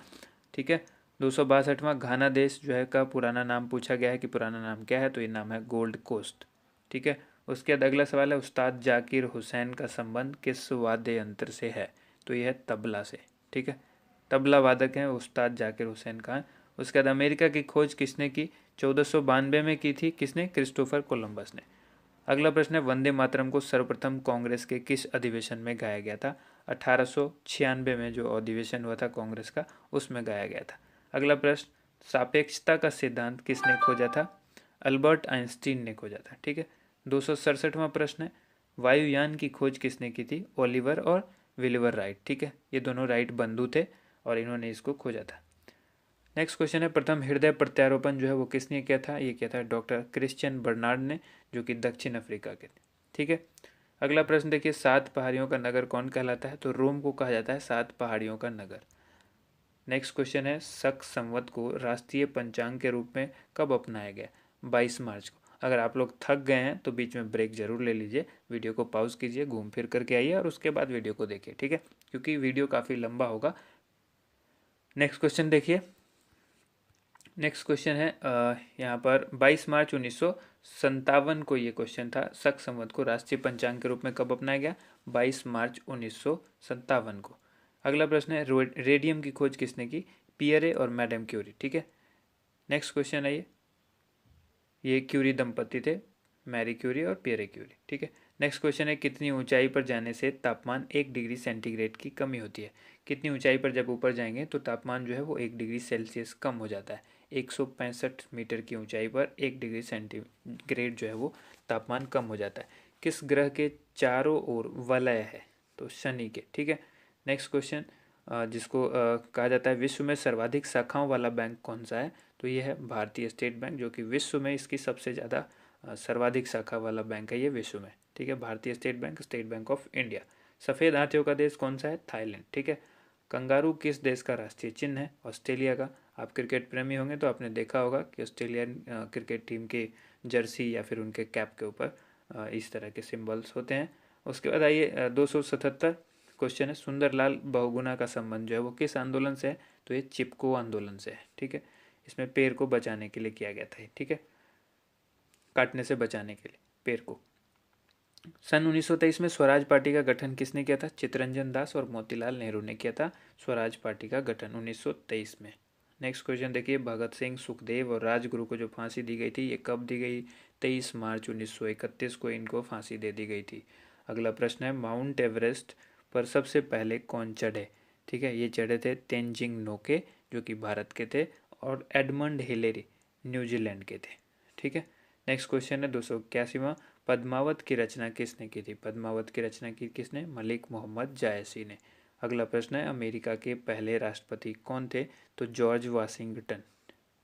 Speaker 2: ठीक है, 262वां, घाना देश जो है का पुराना नाम पूछा गया है कि पुराना नाम क्या है, तो ये नाम है गोल्ड कोस्ट। ठीक है, उसके बाद अगला सवाल है, उस्ताद जाकिर हुसैन का संबंध किस वाद्य यंत्र से है, तो यह है तबला से। ठीक है,
Speaker 1: तबला वादक हैं उस्ताद जाकिर हुसैन खान। उसके बाद अमेरिका की खोज किसने की? 1492 में की थी। किसने? क्रिस्टोफर कोलंबस ने। अगला प्रश्न है, वंदे मातरम को सर्वप्रथम कांग्रेस के किस अधिवेशन में गाया गया था? 1896 में जो अधिवेशन हुआ था कांग्रेस का, उसमें गाया गया था। अगला प्रश्न, सापेक्षता का सिद्धांत किसने खोजा था? अल्बर्ट आइंस्टीन ने खोजा था। ठीक है। 267वां प्रश्न है, वायुयान की खोज किसने की थी? ओलिवर और विलिवर राइट। ठीक है, ये दोनों राइट बंधु थे और इन्होंने इसको खोजा था। नेक्स्ट क्वेश्चन है, प्रथम हृदय प्रत्यारोपण जो है वो किसने किया था? ये किया था डॉक्टर क्रिश्चियन बर्नार्ड ने, जो कि दक्षिण अफ्रीका के थे। ठीक है। अगला प्रश्न देखिए, 7 पहाड़ियों का नगर कौन कहलाता है? तो रोम को कहा जाता है 7 पहाड़ियों का नगर। नेक्स्ट क्वेश्चन है, शक संवत को राष्ट्रीय पंचांग के रूप में कब अपनाया गया? 22 मार्च को। अगर आप लोग थक गए हैं तो बीच में ब्रेक जरूर ले लीजिए, वीडियो को पॉज कीजिए, घूम फिर करके आइए और उसके बाद वीडियो को देखिए। ठीक है, क्योंकि वीडियो काफ़ी लंबा होगा। नेक्स्ट क्वेश्चन देखिए। नेक्स्ट क्वेश्चन है यहाँ पर 22 मार्च 1957 को ये क्वेश्चन था, शक संवत को राष्ट्रीय पंचांग के रूप में कब अपनाया गया? 22 मार्च 1957 को। अगला प्रश्न है, रेडियम की खोज किसने की? पियरे और मैडम क्यूरी। ठीक है। नेक्स्ट क्वेश्चन है, ये क्यूरी दंपति थे, मैरी क्यूरी और पियरे क्यूरी। ठीक है। नेक्स्ट क्वेश्चन है, कितनी ऊंचाई पर जाने से तापमान 1 डिग्री सेंटीग्रेड की कमी होती है? कितनी ऊंचाई पर जब ऊपर जाएंगे तो तापमान जो है वो 1 डिग्री सेल्सियस कम हो जाता है। 165 मीटर की ऊंचाई पर 1 डिग्री सेंटीग्रेड जो है वो तापमान कम हो जाता है। किस ग्रह के चारों ओर वलय है? तो शनि के। ठीक है। नेक्स्ट क्वेश्चन, जिसको कहा जाता है विश्व में सर्वाधिक शाखाओं वाला बैंक कौन सा है? तो ये है भारतीय स्टेट बैंक, जो कि विश्व में इसकी सबसे ज़्यादा सर्वाधिक शाखा वाला बैंक है ये विश्व में। ठीक है, भारतीय state bank, state bank of India. सफ़ेद हाथियों का देश कौन सा है? थाईलैंड। ठीक है। कंगारू किस देश का राष्ट्रीय चिन्ह है? ऑस्ट्रेलिया का। आप क्रिकेट प्रेमी होंगे तो आपने देखा होगा कि ऑस्ट्रेलियन क्रिकेट टीम के जर्सी या फिर उनके कैप के ऊपर इस तरह के सिंबल्स होते हैं। उसके बाद आइए 277 क्वेश्चन है, सुंदरलाल बहुगुणा का संबंध जो है वो किस आंदोलन से है? तो ये चिपको आंदोलन से है। ठीक है। इसमें पेड़ को बचाने के लिए किया गया था। ठीक है, काटने से बचाने के लिए पेड़ को। सन 1923 में स्वराज पार्टी का गठन किसने किया था? चित्तरंजन दास और मोतीलाल नेहरू ने किया था स्वराज पार्टी का गठन 1923 में। नेक्स्ट क्वेश्चन देखिए, भगत सिंह, सुखदेव और राजगुरु को जो फांसी दी गई थी ये कब दी गई? 23 मार्च 1931 को इनको फांसी दे दी गई थी। अगला प्रश्न है, माउंट एवरेस्ट पर सबसे पहले कौन चढ़े? ठीक है, ये चढ़े थे तेनजिंग नोके, जो कि भारत के थे, और एडमंड हिलेरी न्यूजीलैंड के थे। ठीक है। नेक्स्ट क्वेश्चन है 281वां, पद्मावत की रचना किसने की थी? पद्मावत की रचना की किसने? मलिक मोहम्मद जायसी ने। अगला प्रश्न है, अमेरिका के पहले राष्ट्रपति कौन थे? तो जॉर्ज वाशिंगटन।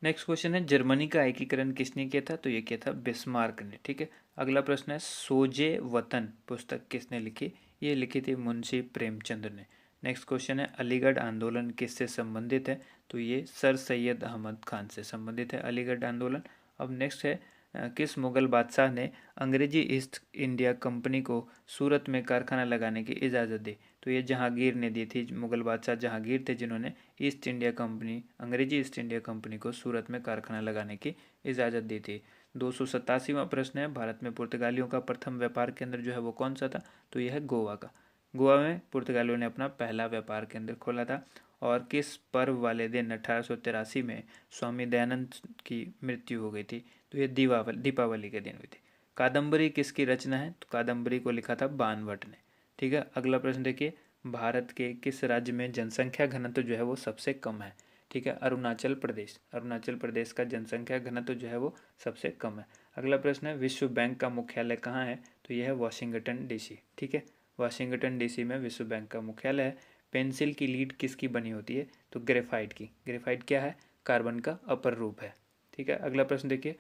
Speaker 1: नेक्स्ट क्वेश्चन है, जर्मनी का एकीकरण किसने किया था? तो ये किया था बिस्मार्क ने। ठीक है। अगला प्रश्न है, सोजे वतन पुस्तक किसने लिखी? ये लिखी थी मुंशी प्रेमचंद ने। नेक्स्ट क्वेश्चन है, अलीगढ़ आंदोलन किससे संबंधित है? तो ये सर सैयद अहमद खान से संबंधित है अलीगढ़ आंदोलन। अब नेक्स्ट है, किस मुगल बादशाह ने अंग्रेजी ईस्ट इंडिया कंपनी को सूरत में कारखाना लगाने की इजाज़त दी? तो ये जहांगीर ने दी थी। मुगल बादशाह जहांगीर थे जिन्होंने ईस्ट इंडिया कंपनी, अंग्रेजी ईस्ट इंडिया कंपनी को सूरत में कारखाना लगाने की इजाज़त दी थी। 287वां प्रश्न है, भारत में पुर्तगालियों का प्रथम व्यापार केंद्र जो है वो कौन सा था? तो यह है गोवा का। गोवा में पुर्तगालियों ने अपना पहला व्यापार केंद्र खोला था। और किस पर्व वाले दिन 1883 में स्वामी दयानंद की मृत्यु हो गई थी? तो ये दीपावली के दिन हुई थी। कादम्बरी किसकी रचना है? तो कादम्बरी को लिखा था बाणभट्ट ने। ठीक है। अगला प्रश्न देखिए, भारत के किस राज्य में जनसंख्या घनत्व जो है वो सबसे कम है? ठीक है, अरुणाचल प्रदेश। अरुणाचल प्रदेश का जनसंख्या घनत्व जो है वो सबसे कम है। अगला प्रश्न है, विश्व बैंक का मुख्यालय कहाँ है? तो यह है वाशिंगटन डीसी। ठीक है, वाशिंगटन डीसी में विश्व बैंक का मुख्यालय है। पेंसिल की लीड किसकी बनी होती है? तो ग्रेफाइट की। ग्रेफाइट क्या है? कार्बन का अपर रूप है। ठीक है। अगला प्रश्न देखिए,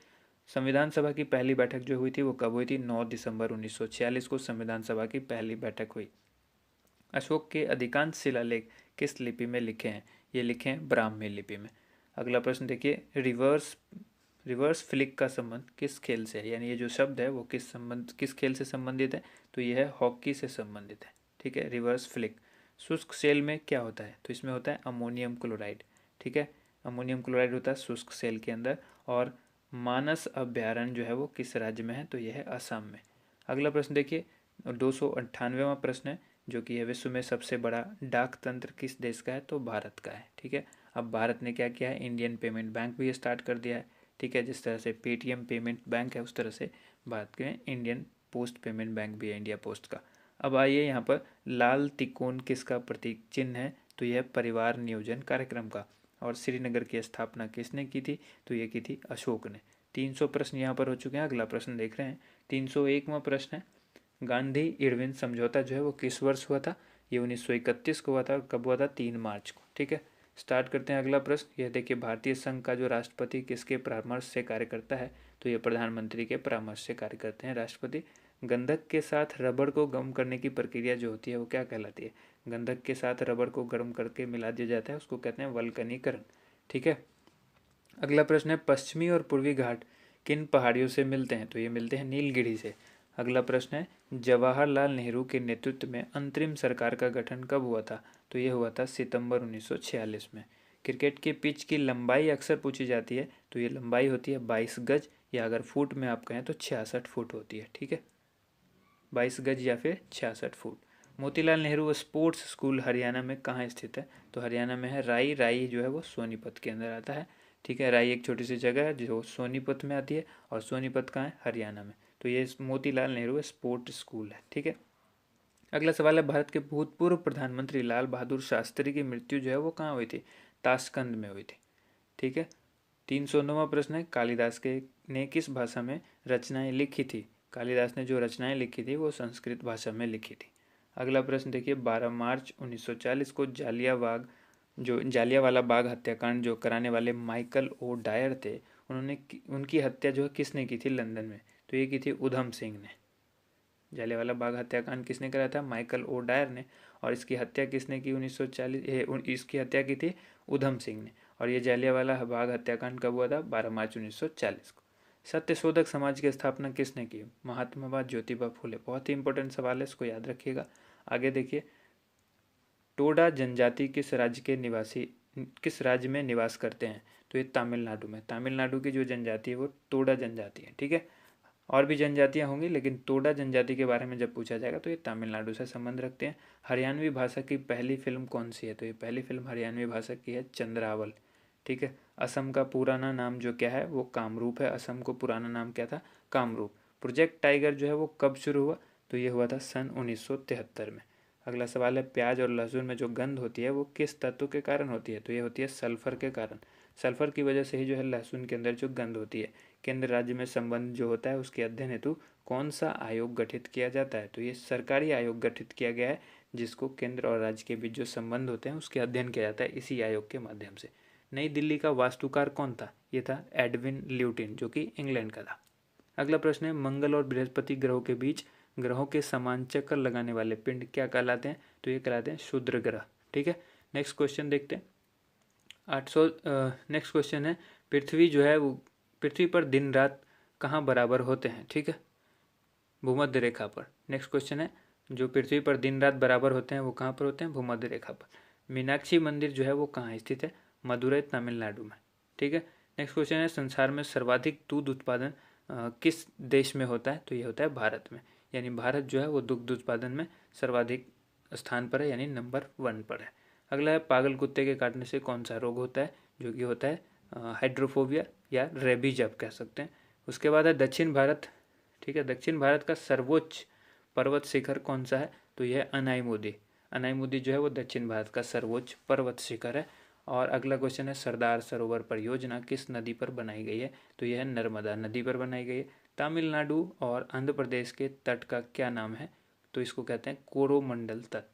Speaker 1: संविधान सभा की पहली बैठक जो हुई थी वो कब हुई थी? 9 दिसंबर 1946 को संविधान सभा की पहली बैठक हुई। अशोक के अधिकांश शिलालेख किस लिपि में लिखे हैं? ये लिखे हैं ब्राह्मी लिपि में। अगला प्रश्न देखिए, रिवर्स फ्लिक का संबंध किस खेल से है? यानी ये जो शब्द है वो किस खेल से संबंधित है? तो ये है हॉकी से संबंधित है। ठीक है, रिवर्स फ्लिक। शुष्क सेल में क्या होता है? तो इसमें होता है अमोनियम क्लोराइड। ठीक है, अमोनियम क्लोराइड होता है शुष्क सेल के अंदर। और मानस अभ्यारण्य जो है वो किस राज्य में है? तो यह है असम में। अगला प्रश्न देखिए, 298वां प्रश्न है, जो कि है विश्व में सबसे बड़ा डाक तंत्र किस देश का है, तो भारत का है। ठीक है, अब भारत ने क्या किया है, इंडियन पेमेंट बैंक भी स्टार्ट कर दिया है। ठीक है, जिस तरह से पेटीएम पेमेंट बैंक है उस तरह से भारत के इंडियन पोस्ट पेमेंट बैंक भी है, इंडिया पोस्ट का। अब आइए यहाँ पर लाल तिकोन किसका प्रतीक चिन्ह है, तो यह परिवार नियोजन कार्यक्रम का। और श्रीनगर की स्थापना किसने की थी, तो ये की थी अशोक ने। 300 प्रश्न यहाँ पर हो चुके हैं। अगला प्रश्न देख रहे हैं, 301वां प्रश्न है, गांधी इरविन समझौता जो है वो किस वर्ष हुआ था, ये 1931 को हुआ था। कब हुआ था, 3 मार्च को। ठीक है, स्टार्ट करते हैं अगला प्रश्न। यह देखिए, भारतीय संघ का जो राष्ट्रपति किसके परामर्श से कार्य करता है, तो ये प्रधानमंत्री के परामर्श से कार्य करते हैं राष्ट्रपति। गंधक के साथ रबड़ को गर्म करने की प्रक्रिया जो होती है वो क्या कहलाती है, गंधक के साथ रबड़ को गर्म करके मिला दिया जाता है, उसको कहते हैं वल्कनीकरण। ठीक है, अगला प्रश्न है, पश्चिमी और पूर्वी घाट किन पहाड़ियों से मिलते हैं, तो ये मिलते हैं नीलगिरी से। अगला प्रश्न है, जवाहरलाल नेहरू के नेतृत्व में अंतरिम सरकार का गठन कब हुआ था, तो ये हुआ था सितंबर 1946 में। क्रिकेट के पिच की लंबाई अक्सर पूछी जाती है, तो ये लंबाई होती है 22 गज, या अगर फुट में आप कहें तो 66 फुट होती है। ठीक है, 22 गज या फिर 66 foot. Motilal Nehru sports school Haryana में कहाँ स्थित है, तो हरियाणा में है राई। राई जो है वो सोनीपत के अंदर आता है। ठीक है, राई एक छोटी सी जगह है जो सोनीपत में आती है, और सोनीपत कहाँ है, हरियाणा में। तो ये मोतीलाल नेहरू स्पोर्ट्स स्कूल है। ठीक है, अगला सवाल है, भारत के भूतपूर्व प्रधानमंत्री लाल बहादुर शास्त्री की मृत्यु जो है वो कहाँ हुई थी, ताशकंद में हुई थी। ठीक है, 309वां प्रश्न है, कालिदास के ने किस भाषा में रचनाएं लिखी थी, कालिदास ने जो रचनाएं लिखी थी वो संस्कृत भाषा में लिखी थी। अगला प्रश्न देखिए, 12 मार्च 1940 को जालियांवाला बाग हत्याकांड जो कराने वाले माइकल ओ डायर थे, उनकी हत्या जो है किसने की थी लंदन में, तो ये की थी उधम सिंह ने। जालियांवाला बाग हत्याकांड किसने कराया था, माइकल ओ डायर ने। और इसकी हत्या किसने की 1940, इसकी हत्या की थी उधम सिंह ने। और ये जालियांवाला बाग हत्याकांड कब हुआ था, 12 मार्च 1940 को। सत्यशोधक समाज की स्थापना किसने की, महात्मा ज्योतिबा फुले। बहुत ही इंपॉर्टेंट सवाल है, इसको याद रखिएगा। आगे देखिए, टोडा जनजाति किस राज्य में निवास करते हैं, तो ये तमिलनाडु में। तमिलनाडु की जो जनजाति है वो टोडा जनजाति है। ठीक है, और भी जनजातियां होंगी, लेकिन टोडा जनजाति के बारे में जब पूछा जाएगा तो ये तमिलनाडु से संबंध रखते हैं। हरियाणवी भाषा की पहली फिल्म कौन सी है, तो ये पहली फिल्म हरियाणवी भाषा की है चंद्रावल। ठीक है, असम का पुराना नाम जो क्या है वो कामरूप है। असम को पुराना नाम क्या था, कामरूप। प्रोजेक्ट टाइगर जो है वो कब शुरू हुआ, तो ये हुआ था सन 1973 में। अगला सवाल है, प्याज और लहसुन में जो गंध होती है वो किस तत्व के कारण होती है, तो ये होती है सल्फर के कारण। सल्फर की वजह से ही जो है लहसुन के अंदर जो गंध होती है। केंद्र राज्य में संबंध जो होता है उसके अध्ययन हेतु कौन सा आयोग गठित किया जाता है, तो ये सरकारी आयोग गठित किया गया है, जिसको केंद्र और राज्य के बीच जो संबंध होते हैं उसके अध्ययन किया जाता है इसी आयोग के माध्यम से। नई दिल्ली का वास्तुकार कौन था, ये था एडविन ल्यूटिन, जो कि इंग्लैंड का था। अगला प्रश्न है, मंगल और बृहस्पति ग्रहों के बीच ग्रहों के समान चक्कर लगाने वाले पिंड क्या कहलाते हैं, तो ये कहलाते हैं क्षुद्र ग्रह। ठीक है, नेक्स्ट क्वेश्चन देखते हैं। 800 नेक्स्ट क्वेश्चन है, पृथ्वी जो है वो पृथ्वी पर दिन रात कहाँ बराबर होते हैं। ठीक है, भूमध्य रेखा पर। नेक्स्ट क्वेश्चन है, जो पृथ्वी पर दिन रात बराबर होते हैं वो कहाँ पर होते हैं, भूमध्य रेखा पर। मीनाक्षी मंदिर जो है वो कहाँ स्थित है, मदुरई तमिलनाडु में। ठीक है, नेक्स्ट क्वेश्चन है, संसार में सर्वाधिक दूध उत्पादन किस देश में होता है, तो ये होता है भारत में। यानी भारत जो है वो दुग्ध उत्पादन में सर्वाधिक स्थान पर है, यानी नंबर 1 पर है। अगला है, पागल कुत्ते के काटने से कौन सा रोग होता है, जो कि होता है हाइड्रोफोबिया या रेबीज आप कह सकते हैं। उसके बाद है दक्षिण भारत। ठीक है, दक्षिण भारत का सर्वोच्च पर्वत शिखर कौन सा है, तो यह है अनाईमुदी। अनाईमुदी जो है वो दक्षिण भारत का सर्वोच्च पर्वत शिखर है। और अगला क्वेश्चन है, सरदार सरोवर परियोजना किस नदी पर बनाई गई है, तो यह है नर्मदा नदी पर बनाई गई है। तमिलनाडु और आंध्र प्रदेश के तट का क्या नाम है, तो इसको कहते हैं कोरोमंडल तट।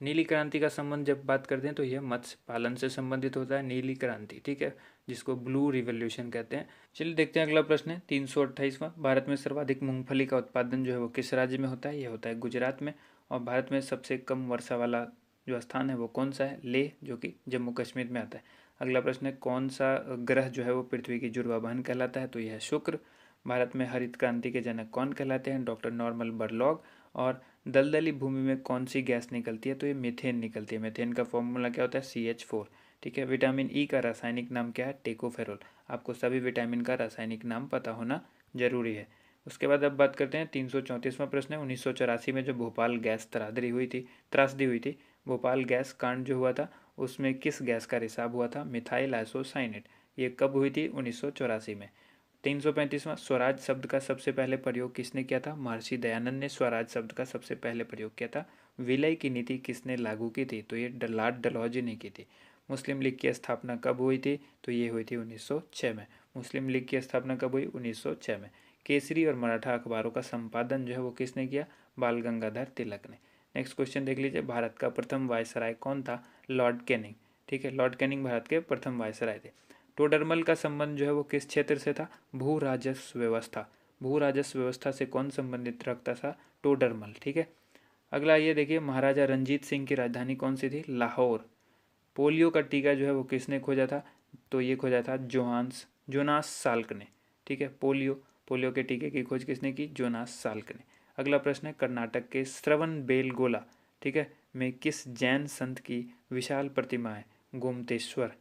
Speaker 1: नीली क्रांति का संबंध जब बात करते हैं तो यह मत्स्य पालन से संबंधित होता है, नीली क्रांति। ठीक है, जिसको ब्लू रिवोल्यूशन कहते हैं। चलिए देखते हैं अगला प्रश्न है, 328वां। भारत में सर्वाधिक मूंगफली का उत्पादन जो है वो किस राज्य में होता है, यह होता है गुजरात में। और भारत में सबसे कम वर्षा वाला जो स्थान है वो कौन सा है, लेह, जो कि जम्मू कश्मीर में आता है। अगला प्रश्न है, कौन सा ग्रह जो है वो पृथ्वी की जुड़वा बहन कहलाता है, तो यह है शुक्र। भारत में हरित क्रांति के जनक कौन कहलाते हैं, डॉक्टर नॉर्मन बोरलॉग। और दलदली भूमि में कौन सी गैस निकलती है, तो ये मीथेन निकलती है। मीथेन का फॉर्मूला क्या होता है, CH4। ठीक है, विटामिन ई का रासायनिक नाम क्या है, टेकोफेरोल। आपको सभी विटामिन का रासायनिक नाम पता होना जरूरी है। उसके बाद अब बात करते हैं 334वां प्रश्न है। 1984 में जो भोपाल गैस त्रासदी हुई थी, भोपाल गैस कांड जो हुआ था उसमें किस गैस का रिसाव हुआ था? Methyl isocyanate. ये कब हुई थी? 1984 में। 335वां, स्वराज शब्द का सबसे पहले प्रयोग किसने किया था? महर्षि दयानंद ने स्वराज शब्द का सबसे पहले प्रयोग किया था। विलय की नीति किसने लागू की थी? तो ये लॉर्ड डलहौजी ने की थी। मुस्लिम लीग की स्थापना कब हुई थी? तो ये हुई थी 1906 में। मुस्लिम लीग की स्थापना कब हुई? 1906 में। केसरी और मराठा अखबारों का संपादन जो है वो किसने किया? बाल गंगाधर तिलक ने। नेक्स्ट क्वेश्चन देख लीजिए, भारत का प्रथम वायसराय कौन था? Lord Canning. ठीक है, लॉर्ड कैनिंग भारत के प्रथम वायसराय थे। टोडरमल का संबंध जो है वो किस क्षेत्र से था? भू राजस्व व्यवस्था। भू राजस्व व्यवस्था से कौन संबंधित रखता था? टोडरमल। ठीक है, अगला ये देखिए, महाराजा रंजीत सिंह की राजधानी कौन सी थी? लाहौर। पोलियो का टीका जो है वो किसने खोजा था? तो ये खोजा था जोनास साल्क ने। ठीक है, पोलियो के टीके की खोज किसने की? जोनास साल्क ने। अगला प्रश्न है, कर्नाटक के श्रवण बेलगोला, ठीक है, में किस जैन संत की विशाल प्रतिमा है? गोमतेश्वर।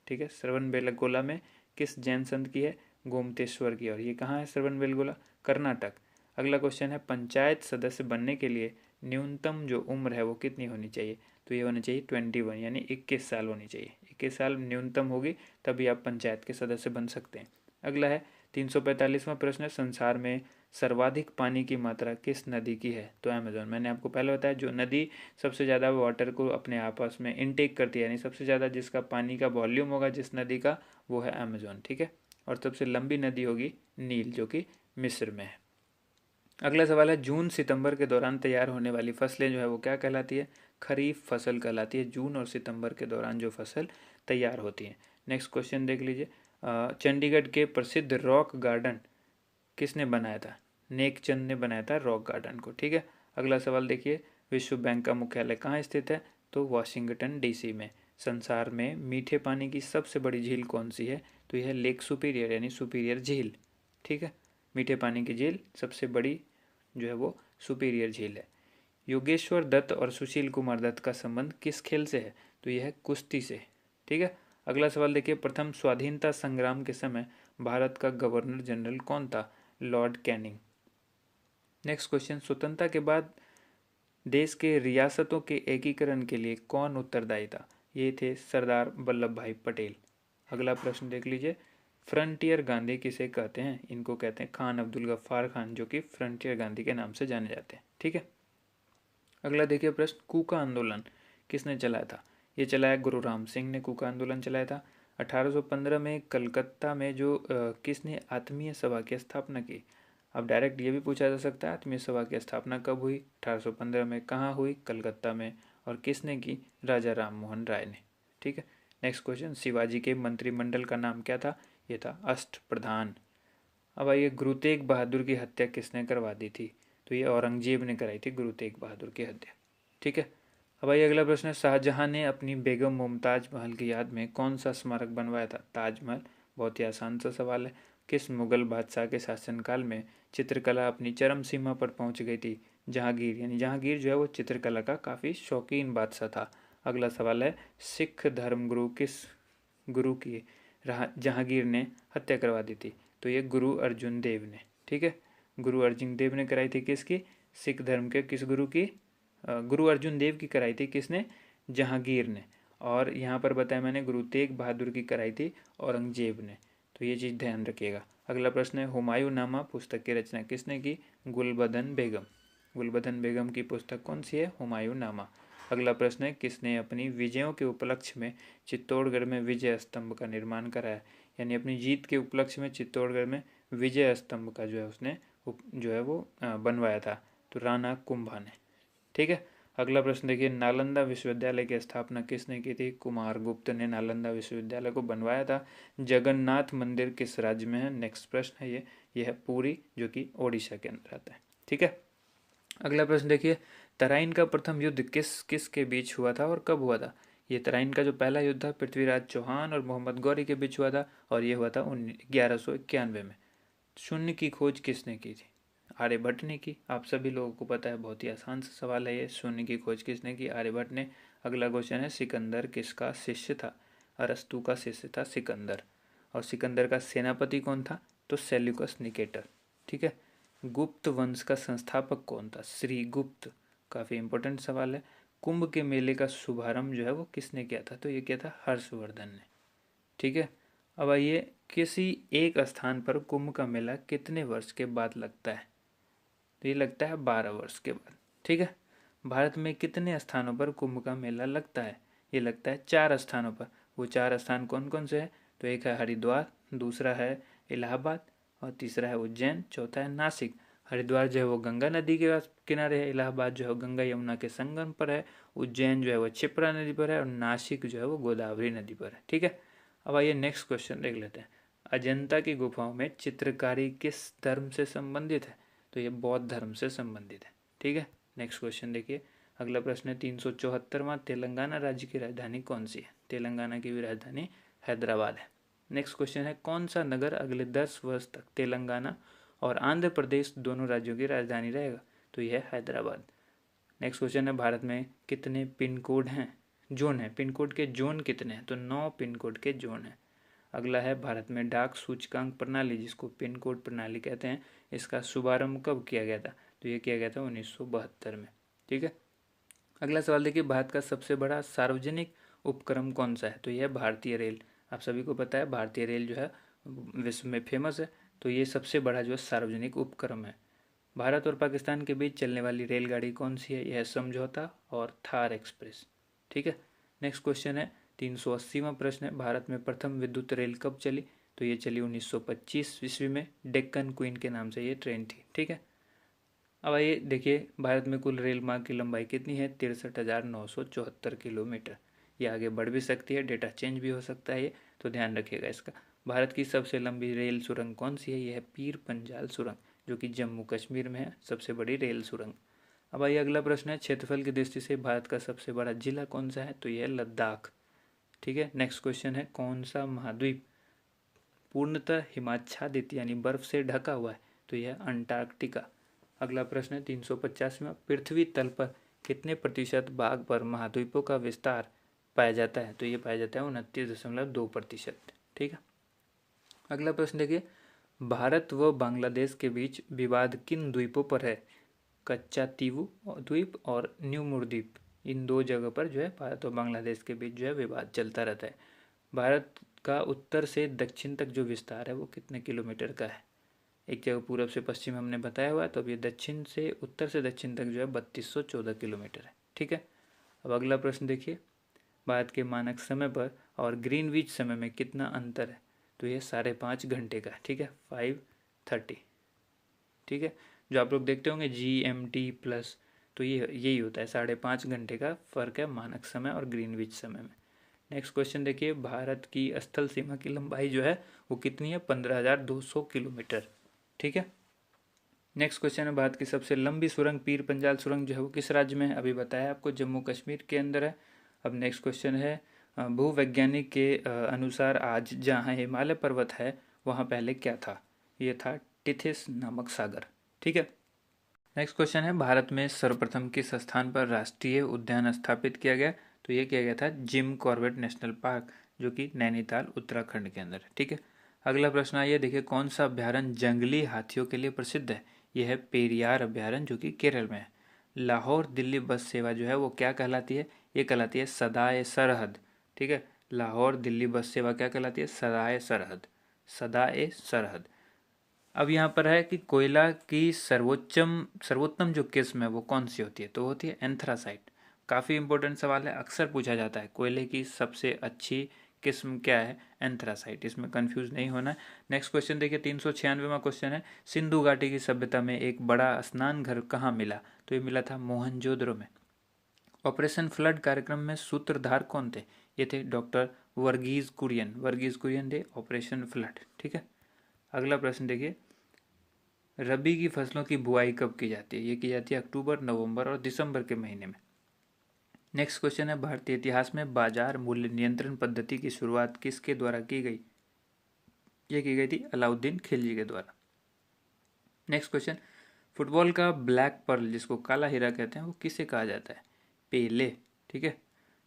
Speaker 1: ठीक है, श्रवण बेलगोला में किस जैन संत की है? गोमतेश्वर की। और ये कहाँ है श्रवण बेलगोला? कर्नाटक। अगला क्वेश्चन है, पंचायत सदस्य बनने के लिए न्यूनतम जो उम्र है वो कितनी होनी चाहिए? तो ये होनी चाहिए 21, यानी 21 साल होनी चाहिए। 21 साल न्यूनतम होगी तभी आप पंचायत के सदस्य बन सकते हैं। अगला है 345वां प्रश्न, संसार में सर्वाधिक पानी की मात्रा किस नदी की है? तो अमेजोन। मैंने आपको पहले बताया जो नदी सबसे ज़्यादा वाटर को अपने आपस में इनटेक करती है, यानी सबसे ज़्यादा जिसका पानी का वॉल्यूम होगा जिस नदी का, वो है अमेजोन। ठीक है, और सबसे लंबी नदी होगी नील, जो कि मिस्र में है। अगला सवाल है, जून सितंबर के दौरान तैयार होने वाली फसलें जो है वो क्या कहलाती है? खरीफ फसल कहलाती है, जून और सितंबर के दौरान जो फसल तैयार होती है। नेक्स्ट क्वेश्चन देख लीजिए, चंडीगढ़ के प्रसिद्ध रॉक गार्डन किसने बनाया था? नेकचंद ने बनाया था रॉक गार्डन को। ठीक है, अगला सवाल देखिए, विश्व बैंक का मुख्यालय कहाँ स्थित है? तो वाशिंगटन डीसी में। संसार में मीठे पानी की सबसे बड़ी झील कौन सी है? तो यह लेक सुपीरियर, यानी सुपीरियर झील। ठीक है, मीठे पानी की झील सबसे बड़ी जो है वो सुपीरियर झील है। योगेश्वर दत्त और सुशील कुमार दत्त का संबंध किस खेल से है? तो यह है कुश्ती से। ठीक है, अगला सवाल देखिए, प्रथम स्वाधीनता संग्राम के समय भारत का गवर्नर जनरल कौन था? Lord Canning. नेक्स्ट क्वेश्चन, स्वतंत्रता के बाद देश के रियासतों के एकीकरण के लिए कौन उत्तरदायी था? ये थे सरदार वल्लभ भाई पटेल। अगला प्रश्न देख लीजिए, फ्रंटियर गांधी किसे कहते हैं? इनको कहते हैं खान अब्दुल गफ्फार खान, जो कि फ्रंटियर गांधी के नाम से जाने जाते हैं। ठीक है, अगला देखिए प्रश्न, कूका आंदोलन किसने चलाया था? ये चलाया गुरु राम सिंह ने कूका आंदोलन चलाया था। 1815 में कलकत्ता में जो किसने आत्मीय सभा की स्थापना की? अब डायरेक्ट ये भी पूछा जा सकता है, आत्मीय सभा की स्थापना कब हुई? 1815 में। कहाँ हुई? कलकत्ता में। और किसने की? राजा राम मोहन राय ने। ठीक है, नेक्स्ट क्वेश्चन, शिवाजी के मंत्रिमंडल का नाम क्या था? ये था अष्टप्रधान। अब आइए, गुरु तेग बहादुर की हत्या किसने करवा दी थी? तो ये औरंगजेब ने कराई थी गुरु तेग बहादुर की हत्या। ठीक है, अब आइए अगला प्रश्न है, शाहजहां ने अपनी बेगम मुमताज महल की याद में कौन सा स्मारक बनवाया था? ताजमहल। बहुत ही आसान सा सवाल है। किस मुगल बादशाह के शासनकाल में चित्रकला अपनी चरम सीमा पर पहुंच गई थी? जहांगीर, यानी जहांगीर जो है वो चित्रकला का काफ़ी शौकीन बादशाह था। अगला सवाल है, सिख धर्मगुरु किस गुरु की जहांगीर ने हत्या करवा दी थी? तो ये गुरु अर्जुन देव ने। ठीक है, गुरु अर्जुन देव ने कराई थी किसकी? सिख धर्म के किस गुरु की? गुरु अर्जुन देव की कराई थी किसने? जहांगीर ने। और यहाँ पर बताया मैंने गुरु तेग बहादुर की कराई थी औरंगजेब ने। तो ये चीज़ ध्यान रखिएगा। अगला प्रश्न है, हुमायूं नामा पुस्तक की रचना किसने की? गुलबदन बेगम। गुलबदन बेगम की पुस्तक कौन सी है? हुमायूं नामा। अगला प्रश्न है, किसने अपनी विजयों के उपलक्ष्य में चित्तौड़गढ़ में विजय स्तंभ का निर्माण कराया? यानी अपनी जीत के उपलक्ष्य में चित्तौड़गढ़ में विजय स्तंभ का जो है उसने जो है वो बनवाया था। तो राणा कुंभा ने। ठीक है, अगला प्रश्न देखिए, नालंदा विश्वविद्यालय की स्थापना किसने की थी? कुमारगुप्त ने नालंदा विश्वविद्यालय को बनवाया था। जगन्नाथ मंदिर किस राज्य में है? नेक्स्ट प्रश्न है ये है पुरी, जो कि ओडिशा के अंदर आता है। ठीक है, अगला प्रश्न देखिए, तराइन का प्रथम युद्ध किस किस के बीच हुआ था और कब हुआ था? ये तराइन का जो पहला युद्ध था पृथ्वीराज चौहान और मोहम्मद गौरी के बीच हुआ था, और ये हुआ था 1191 में। शून्य की खोज किसने की थी? आर्यभट्ट ने की। आप सभी लोगों को पता है, बहुत ही आसान सा सवाल है ये, शून्य की खोज किसने की? आर्यभट्ट ने। अगला क्वेश्चन है, सिकंदर किसका शिष्य था? अरस्तु का शिष्य था सिकंदर। और सिकंदर का सेनापति कौन था? तो सेल्यूकस निकेटर। ठीक है, गुप्त वंश का संस्थापक कौन था? श्री गुप्त। काफ़ी इंपॉर्टेंट सवाल है। कुंभ के मेले का शुभारंभ जो है वो किसने किया था? तो ये किया था हर्षवर्धन ने। ठीक है। अब आइए, किसी एक स्थान पर कुंभ का मेला कितने वर्ष के बाद लगता है? तो ये लगता है 12 वर्ष के बाद। ठीक है। भारत में कितने स्थानों पर कुंभ का मेला लगता है? ये लगता है 4 स्थानों पर। वो 4 स्थान कौन कौन से हैं? तो एक है हरिद्वार, दूसरा है इलाहाबाद, और तीसरा है उज्जैन, चौथा है नासिक। हरिद्वार जो है वो गंगा नदी के किनारे है, इलाहाबाद जो है गंगा यमुना के संगम पर है, उज्जैन जो है वो क्षिप्रा नदी पर है, और नासिक जो है वो गोदावरी नदी पर है। ठीक है। अब आइए नेक्स्ट क्वेश्चन देख लेते हैं। अजंता की गुफाओं में चित्रकारी किस धर्म से संबंधित है? तो ये बौद्ध धर्म से संबंधित है। ठीक है। नेक्स्ट क्वेश्चन देखिए। अगला प्रश्न है 374वां, तेलंगाना राज्य की राजधानी कौन सी है? तेलंगाना की भी राजधानी हैदराबाद है। नेक्स्ट क्वेश्चन है कौन सा नगर अगले 10 वर्ष तक तेलंगाना और आंध्र प्रदेश दोनों राज्यों की राजधानी रहेगा? तो यह है हैदराबाद। नेक्स्ट क्वेश्चन है भारत में कितने पिन कोड हैं? जोन है, पिन कोड के जोन कितने हैं? तो 9 पिन कोड के जोन हैं। अगला है भारत में डाक सूचकांक प्रणाली, जिसको पिन कोड प्रणाली कहते हैं, इसका शुभारंभ कब किया गया था? तो ये किया गया था 1972 में। ठीक है। अगला सवाल देखिए, भारत का सबसे बड़ा सार्वजनिक उपक्रम कौन सा है? तो यह भारतीय रेल। आप सभी को पता है भारतीय रेल जो है विश्व में फेमस है। तो ये सबसे बड़ा जो है सार्वजनिक उपक्रम है। भारत और पाकिस्तान के बीच चलने वाली रेलगाड़ी कौन सी है? यह समझौता और थार एक्सप्रेस। ठीक है। नेक्स्ट क्वेश्चन है 380वां प्रश्न है, भारत में प्रथम विद्युत रेल कब चली? तो ये चली 1925 ईस्वी में, डेक्कन क्वीन के नाम से ये ट्रेन थी। ठीक है। अब आइए देखिए, भारत में कुल रेल मार्ग की लंबाई कितनी है? 63,974 किलोमीटर। ये आगे बढ़ भी सकती है, डेटा चेंज भी हो सकता है ये, तो ध्यान रखिएगा इसका। भारत की सबसे लंबी रेल सुरंग कौन सी है? यह है पीर पंजाल सुरंग, जो कि जम्मू कश्मीर में है, सबसे बड़ी रेल सुरंग। अब आइए अगला प्रश्न है, क्षेत्रफल की दृष्टि से भारत का सबसे बड़ा जिला कौन सा है? तो यह है लद्दाख। ठीक है। नेक्स्ट क्वेश्चन है कौन सा महाद्वीप पूर्णतः हिमाच्छादित यानी बर्फ से ढका हुआ है? तो यह अंटार्कटिका। अगला प्रश्न है 350वां, पृथ्वी तल पर कितने प्रतिशत भाग पर महाद्वीपों का विस्तार पाया जाता है? तो ये पाया जाता है 29.2%। ठीक है। अगला प्रश्न देखिए, भारत व बांग्लादेश के बीच विवाद किन द्वीपों पर है? कच्चा तीवू द्वीप और न्यूमुर द्वीप, इन 2 जगह पर जो है भारत और बांग्लादेश के बीच जो है विवाद चलता रहता है। भारत का उत्तर से दक्षिण तक जो विस्तार है वो कितने किलोमीटर का है? एक जगह पूरब से पश्चिम हमने बताया हुआ है, तो अब ये दक्षिण से उत्तर से दक्षिण तक जो है 3214 किलोमीटर है। ठीक है। अब अगला प्रश्न देखिए, भारत के मानक समय पर और ग्रीनविच समय में कितना अंतर है? तो ये 5.5 घंटे का है। ठीक है, 5:30। ठीक है। जो आप लोग देखते होंगे GMT प्लस, तो ये यही होता है, 5.5 घंटे का फ़र्क है मानक समय और ग्रीनविच समय में। नेक्स्ट क्वेश्चन देखिए, भारत की स्थल सीमा की लंबाई जो है वो कितनी है? 15,200 किलोमीटर। ठीक है। नेक्स्ट क्वेश्चन है, भारत की सबसे लंबी सुरंग पीर पंजाल सुरंग जो है वो किस राज्य में है? अभी बताया आपको, जम्मू कश्मीर के अंदर है। अब नेक्स्ट क्वेश्चन है, भूवैज्ञानिक के अनुसार आज जहाँ हिमालय पर्वत है वहाँ पहले क्या था? ये था टिथिस नामक सागर। ठीक है। नेक्स्ट क्वेश्चन है, भारत में सर्वप्रथम किस स्थान पर राष्ट्रीय उद्यान स्थापित किया गया? तो ये किया गया था जिम कॉर्बेट नेशनल पार्क, जो कि नैनीताल उत्तराखंड के अंदर है। ठीक है। अगला प्रश्न आइए देखिए, कौन सा अभ्यारण्य जंगली हाथियों के लिए प्रसिद्ध है? यह है पेरियार अभ्यारण्य, जो कि केरल में है। लाहौर दिल्ली बस सेवा जो है वो क्या कहलाती है? ये कहलाती है सदाए सरहद। ठीक है। लाहौर दिल्ली बस सेवा क्या कहलाती है? सदाए सरहद, सदाए सरहद। अब यहाँ पर है कि कोयला की सर्वोत्तम जो किस्म है वो कौन सी होती है? तो होती है एंथ्रासाइट। काफ़ी इंपॉर्टेंट सवाल है, अक्सर पूछा जाता है, कोयले की सबसे अच्छी किस्म क्या है? एंथ्रासाइट। इसमें कंफ्यूज नहीं होना है। नेक्स्ट क्वेश्चन देखिए, 396वां क्वेश्चन है, सिंधु घाटी की सभ्यता में एक बड़ा स्नान घर कहाँ मिला? तो ये मिला था मोहनजोदड़ो में। ऑपरेशन फ्लड कार्यक्रम में सूत्रधार कौन थे? ये थे डॉक्टर वर्गीज कुरियन। वर्गीज कुरियन थे ऑपरेशन फ्लड। ठीक है। अगला प्रश्न देखिए, रबी की फसलों की बुआई कब की जाती है? ये की जाती है अक्टूबर, नवंबर और दिसंबर के महीने में। नेक्स्ट क्वेश्चन है, भारतीय इतिहास में बाजार मूल्य नियंत्रण पद्धति की शुरुआत किसके द्वारा की गई? ये की गई थी अलाउद्दीन खिलजी के द्वारा। नेक्स्ट क्वेश्चन, फुटबॉल का ब्लैक पर्ल, जिसको काला हीरा कहते हैं, वो किसे कहा जाता है? पेले। ठीक है।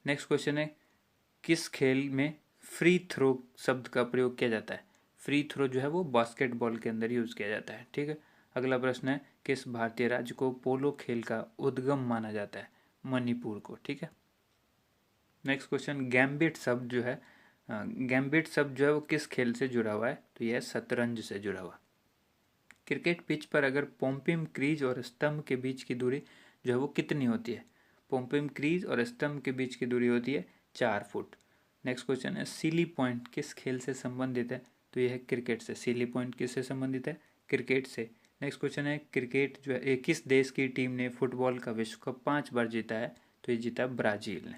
Speaker 1: नेक्स्ट क्वेश्चन है, किस खेल में फ्री थ्रो शब्द का प्रयोग किया जाता है? फ्री थ्रो जो है वो बास्केटबॉल के अंदर यूज़ किया जाता है। ठीक है। अगला प्रश्न है, किस भारतीय राज्य को पोलो खेल का उद्गम माना जाता है? मणिपुर को। ठीक है। नेक्स्ट क्वेश्चन, गैम्बिट शब्द जो है वो किस खेल से जुड़ा हुआ है? तो यह शतरंज से जुड़ा हुआ। क्रिकेट पिच पर अगर पोम्पिम क्रीज और स्तंभ के बीच की दूरी जो है वो कितनी होती है? पोम्पिम क्रीज और स्तंभ के बीच की दूरी होती है 4 फुट। नेक्स्ट क्वेश्चन है, सीली पॉइंट किस खेल से संबंधित है? तो यह है क्रिकेट से। सीली पॉइंट किससे संबंधित है? क्रिकेट से। नेक्स्ट क्वेश्चन है, क्रिकेट जो है किस देश की टीम ने फुटबॉल का विश्व कप 5 बार जीता है? तो ये जीता ब्राजील ने।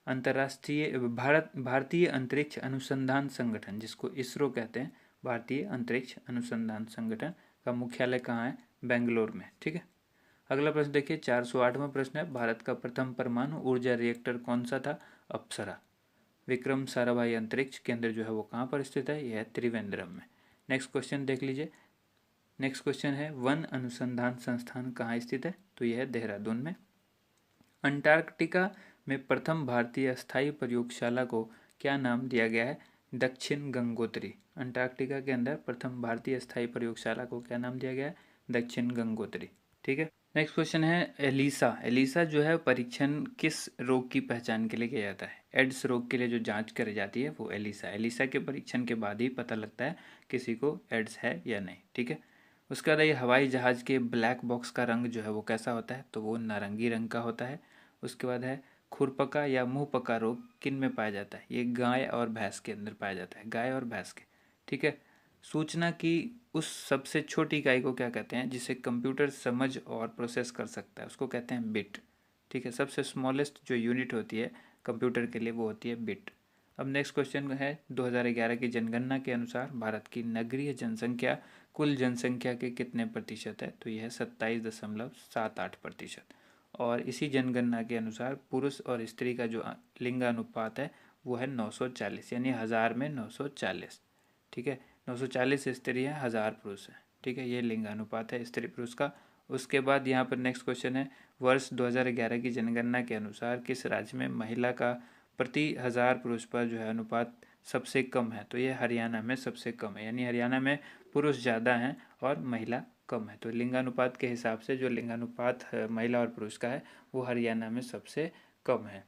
Speaker 1: अंतर्राष्ट्रीय भारतीय अंतरिक्ष अनुसंधान संगठन, जिसको इसरो कहते हैं, भारतीय अंतरिक्ष अनुसंधान संगठन का मुख्यालय कहाँ है? बेंगलोर में। ठीक है। अगला प्रश्न देखिए, 408वां प्रश्न है, भारत का प्रथम परमाणु ऊर्जा रिएक्टर कौन सा था? अप्सरा। विक्रम साराभाई अंतरिक्ष केंद्र जो है वो कहाँ पर स्थित है? यह है त्रिवेंद्रम में। नेक्स्ट क्वेश्चन देख लीजिए। नेक्स्ट क्वेश्चन है, वन अनुसंधान संस्थान कहाँ स्थित है? तो यह है देहरादून में। अंटार्कटिका में प्रथम भारतीय स्थायी प्रयोगशाला को क्या नाम दिया गया है? दक्षिण गंगोत्री। अंटार्कटिका के अंदर प्रथम भारतीय स्थायी प्रयोगशाला को क्या नाम दिया गया है? दक्षिण गंगोत्री। ठीक है। नेक्स्ट क्वेश्चन है, एलिसा। एलिसा जो है परीक्षण किस रोग की पहचान के लिए किया जाता है? एड्स रोग के लिए जो जांच करी जाती है वो एलिसा। एलिसा के परीक्षण के बाद ही पता लगता है किसी को एड्स है या नहीं। ठीक है। उसके बाद ये हवाई जहाज के ब्लैक बॉक्स का रंग जो है वो कैसा होता है? तो वो नारंगी रंग का होता है। उसके बाद है, खुरपका या मुंह पका रोग किन में पाया जाता है? ये गाय और भैंस के अंदर पाया जाता है, गाय और भैंस के। ठीक है। सूचना की उस सबसे छोटी इकाई को क्या कहते हैं जिसे कंप्यूटर समझ और प्रोसेस कर सकता है? उसको कहते हैं बिट। ठीक है। सबसे स्मॉलेस्ट जो यूनिट होती है कंप्यूटर के लिए वो होती है बिट। अब नेक्स्ट क्वेश्चन है, 2011 की जनगणना के अनुसार भारत की नगरीय जनसंख्या कुल जनसंख्या के कितने प्रतिशत है? तो यह है 27.78%। और इसी जनगणना के अनुसार पुरुष और स्त्री का जो लिंगानुपात है वो है 940, यानी 1000 में 940। ठीक है। 940 स्त्री है, 1000 पुरुष है। ठीक है। ये लिंगानुपात है स्त्री पुरुष का। उसके बाद यहाँ पर नेक्स्ट क्वेश्चन है, वर्ष 2011 की जनगणना के अनुसार किस राज्य में महिला का प्रति 1000 पुरुष पर जो है अनुपात सबसे कम है? तो ये हरियाणा में सबसे कम है, यानी हरियाणा में पुरुष ज़्यादा हैं और महिला कम है। तो लिंगानुपात के हिसाब से जो लिंगानुपात महिला और पुरुष का है वो हरियाणा में सबसे कम है।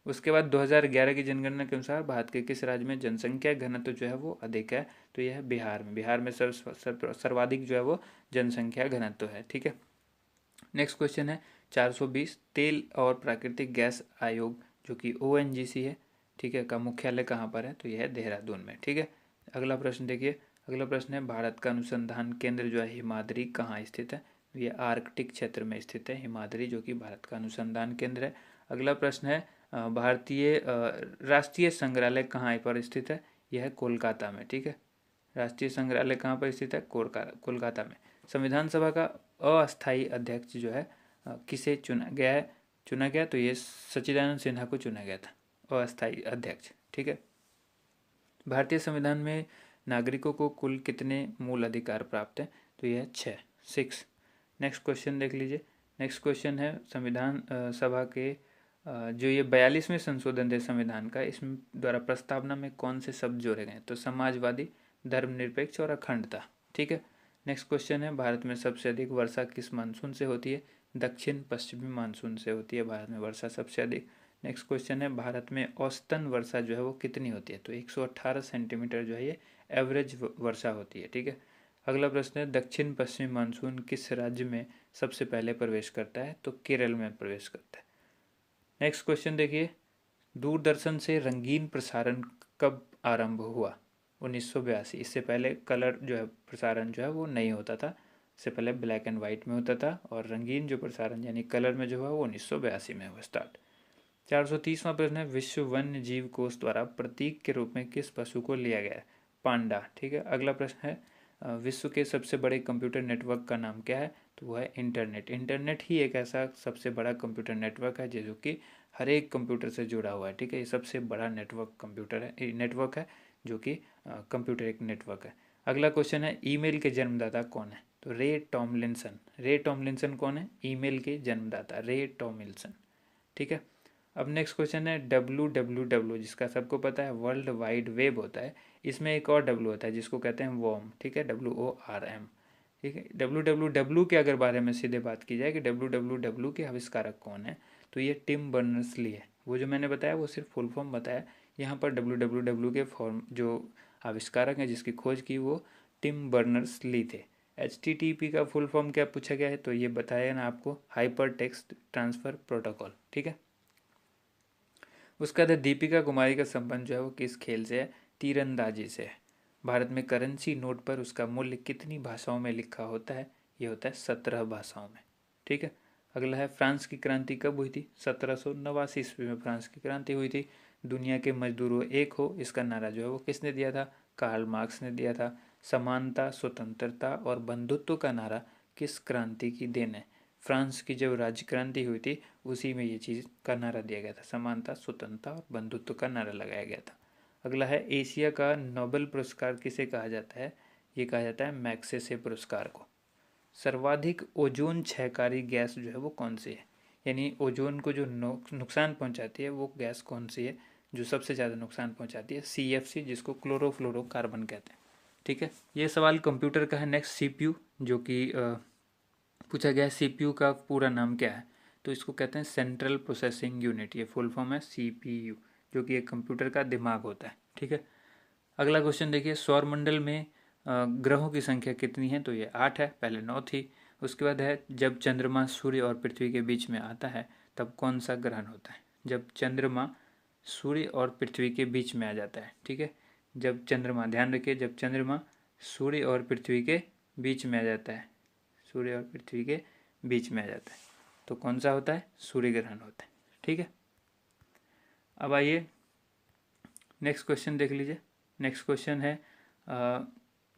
Speaker 1: उसके बाद 2011 की जनगणना के अनुसार भारत के किस राज्य में जनसंख्या घनत्व जो है वो अधिक है? तो यह है बिहार में। बिहार में सर्वाधिक जो है वो जनसंख्या घनत्व है। ठीक है। नेक्स्ट क्वेश्चन है, 420, तेल और प्राकृतिक गैस आयोग जो कि ONGC है, ठीक है, का मुख्यालय कहाँ पर है? तो यह है देहरादून में। ठीक है। अगला प्रश्न देखिए। अगला प्रश्न है, भारत का अनुसंधान केंद्र जो है हिमाद्री कहाँ स्थित है? यह आर्कटिक क्षेत्र में स्थित है हिमाद्री, जो कि भारत का अनुसंधान केंद्र है। अगला प्रश्न है, भारतीय राष्ट्रीय संग्रहालय कहाँ पर स्थित है? यह है कोलकाता में। ठीक है। राष्ट्रीय संग्रहालय कहाँ पर स्थित है? कोलकाता में। संविधान सभा का अस्थायी अध्यक्ष जो है किसे चुना गया? तो ये सच्चिदानंद सिन्हा को चुना गया था अस्थायी अध्यक्ष। ठीक है। भारतीय संविधान में नागरिकों को कुल कितने मूल अधिकार प्राप्त हैं? तो यह 6। नेक्स्ट क्वेश्चन देख लीजिए। नेक्स्ट क्वेश्चन है, संविधान सभा के जो ये 42वें संशोधन है संविधान का, इसमें द्वारा प्रस्तावना में कौन से शब्द जोड़े गए? तो समाजवादी, धर्मनिरपेक्ष और अखंडता। ठीक है। नेक्स्ट क्वेश्चन है, भारत में सबसे अधिक वर्षा किस मानसून से होती है? दक्षिण पश्चिमी मानसून से होती है भारत में वर्षा सबसे अधिक। नेक्स्ट क्वेश्चन है, भारत में औसतन वर्षा जो है वो कितनी होती है? तो 118 सेंटीमीटर जो है ये एवरेज वर्षा होती है। ठीक है। अगला प्रश्न है, दक्षिण पश्चिमी मानसून किस राज्य में सबसे पहले प्रवेश करता है? तो केरल में प्रवेश करता है। नेक्स्ट क्वेश्चन देखिए, दूरदर्शन से रंगीन प्रसारण कब आरंभ हुआ? 1982। इससे पहले कलर जो है प्रसारण जो है वो नहीं होता था, इससे पहले ब्लैक एंड वाइट में होता था, और रंगीन जो प्रसारण यानी कलर में जो हुआ वो 1982 में हुआ स्टार्ट। 430वां प्रश्न है, विश्व वन्य जीव कोष द्वारा प्रतीक के रूप में किस पशु को लिया गया है? पांडा। ठीक है। अगला प्रश्न है, विश्व के सबसे बड़े कंप्यूटर नेटवर्क का नाम क्या है? तो वह है इंटरनेट। इंटरनेट ही एक ऐसा सबसे बड़ा कंप्यूटर नेटवर्क है जो कि हर एक कंप्यूटर से जुड़ा हुआ है। ठीक है। ये सबसे बड़ा नेटवर्क है जो कि कंप्यूटर एक नेटवर्क है। अगला क्वेश्चन है, ईमेल के जन्मदाता कौन है? तो रे टॉमलिंसन। रे टॉमलिंसन कौन है? ईमेल के जन्मदाता रे टॉमलिंसन। ठीक है। अब नेक्स्ट क्वेश्चन है, WWW, जिसका सबको पता है वर्ल्ड वाइड वेब होता है, इसमें एक और W होता है जिसको कहते हैं वॉर्म। ठीक है। WORM, ठीक है। WWW के अगर बारे में सीधे बात की जाए कि WWW के आविष्कारक कौन है, तो ये टिम बर्नर्स ली है। वो जो मैंने बताया वो सिर्फ फुल फॉर्म बताया, यहाँ पर WWW के फॉर्म जो आविष्कारक हैं जिसकी खोज की वो टिम बर्नर्स ली थे। HTTP का फुल फॉर्म क्या पूछा गया है, तो ये बताया ना आपको, हाइपर टेक्स्ट ट्रांसफ़र प्रोटोकॉल। ठीक है। उसका बाद दीपिका कुमारी का संबंध जो है वो किस खेल से है, तीरंदाजी से है। भारत में करेंसी नोट पर उसका मूल्य कितनी भाषाओं में लिखा होता है, ये होता है 17 भाषाओं में। ठीक है। अगला है, फ्रांस की क्रांति कब हुई थी, 1789 ईस्वी में फ्रांस की क्रांति हुई थी। दुनिया के मजदूरों एक हो, इसका नारा जो है वो किसने दिया था, कार्ल मार्क्स ने दिया था। समानता, स्वतंत्रता और बंधुत्व का नारा किस क्रांति की देन है, फ्रांस की जब राज्य क्रांति हुई थी उसी में ये चीज़ का नारा दिया गया था, समानता, स्वतंत्रता और बंधुत्व का नारा लगाया गया था। अगला है, एशिया का नोबेल पुरस्कार किसे कहा जाता है, ये कहा जाता है मैग्सेसे पुरस्कार को। सर्वाधिक ओजोन क्षयकारी गैस जो है वो कौन सी है, यानी ओजोन को जो नुकसान पहुंचाती है वो गैस कौन सी है जो सबसे ज़्यादा नुकसान पहुंचाती है, CFC, जिसको क्लोरोफ्लोरोकार्बन कहते हैं। ठीक है। ये सवाल कंप्यूटर का है। नेक्स्ट, CPU, जो कि पूछा गया है CPU का पूरा नाम क्या है, तो इसको कहते हैं सेंट्रल प्रोसेसिंग यूनिट, ये फुल फॉर्म है CPU, जो कि एक कंप्यूटर का दिमाग होता है। ठीक है। अगला क्वेश्चन देखिए, सौरमंडल में ग्रहों की संख्या कितनी है, तो ये 8 है, पहले 9 थी। उसके बाद है, जब चंद्रमा सूर्य और पृथ्वी के बीच में आता है तब कौन सा ग्रहण होता है, जब चंद्रमा सूर्य और पृथ्वी के बीच में आ जाता है। ठीक है। जब चंद्रमा, ध्यान रखिए, जब चंद्रमा सूर्य और पृथ्वी के बीच में आ जाता है, सूर्य और पृथ्वी के बीच में आ जाता है तो कौन सा होता है, सूर्य ग्रहण होता है। ठीक है। अब आइए नेक्स्ट क्वेश्चन देख लीजिए। नेक्स्ट क्वेश्चन है,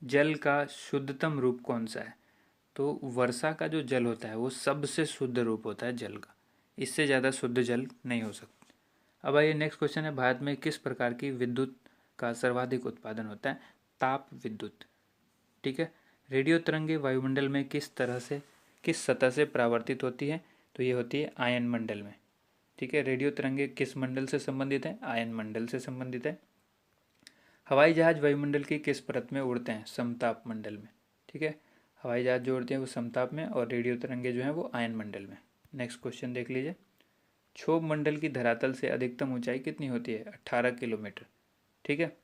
Speaker 1: जल का शुद्धतम रूप कौन सा है, तो वर्षा का जो जल होता है वो सबसे शुद्ध रूप होता है जल का, इससे ज़्यादा शुद्ध जल नहीं हो सकता। अब आइए नेक्स्ट क्वेश्चन है, भारत में किस प्रकार की विद्युत का सर्वाधिक उत्पादन होता है, ताप विद्युत। ठीक है। रेडियो तरंगे वायुमंडल में किस सतह से परावर्तित होती है, तो ये होती है आयन मंडल में। ठीक है। रेडियो तरंगे किस मंडल से संबंधित है, आयन मंडल से संबंधित है। हवाई जहाज वायुमंडल की किस परत में उड़ते हैं, समताप मंडल में। ठीक है। हवाई जहाज जो उड़ते हैं वो समताप में, और रेडियो तरंगे जो हैं वो आयन मंडल में। नेक्स्ट क्वेश्चन देख लीजिए, क्षोभ मंडल की धरातल से अधिकतम ऊंचाई कितनी होती है, 18 किलोमीटर। ठीक है।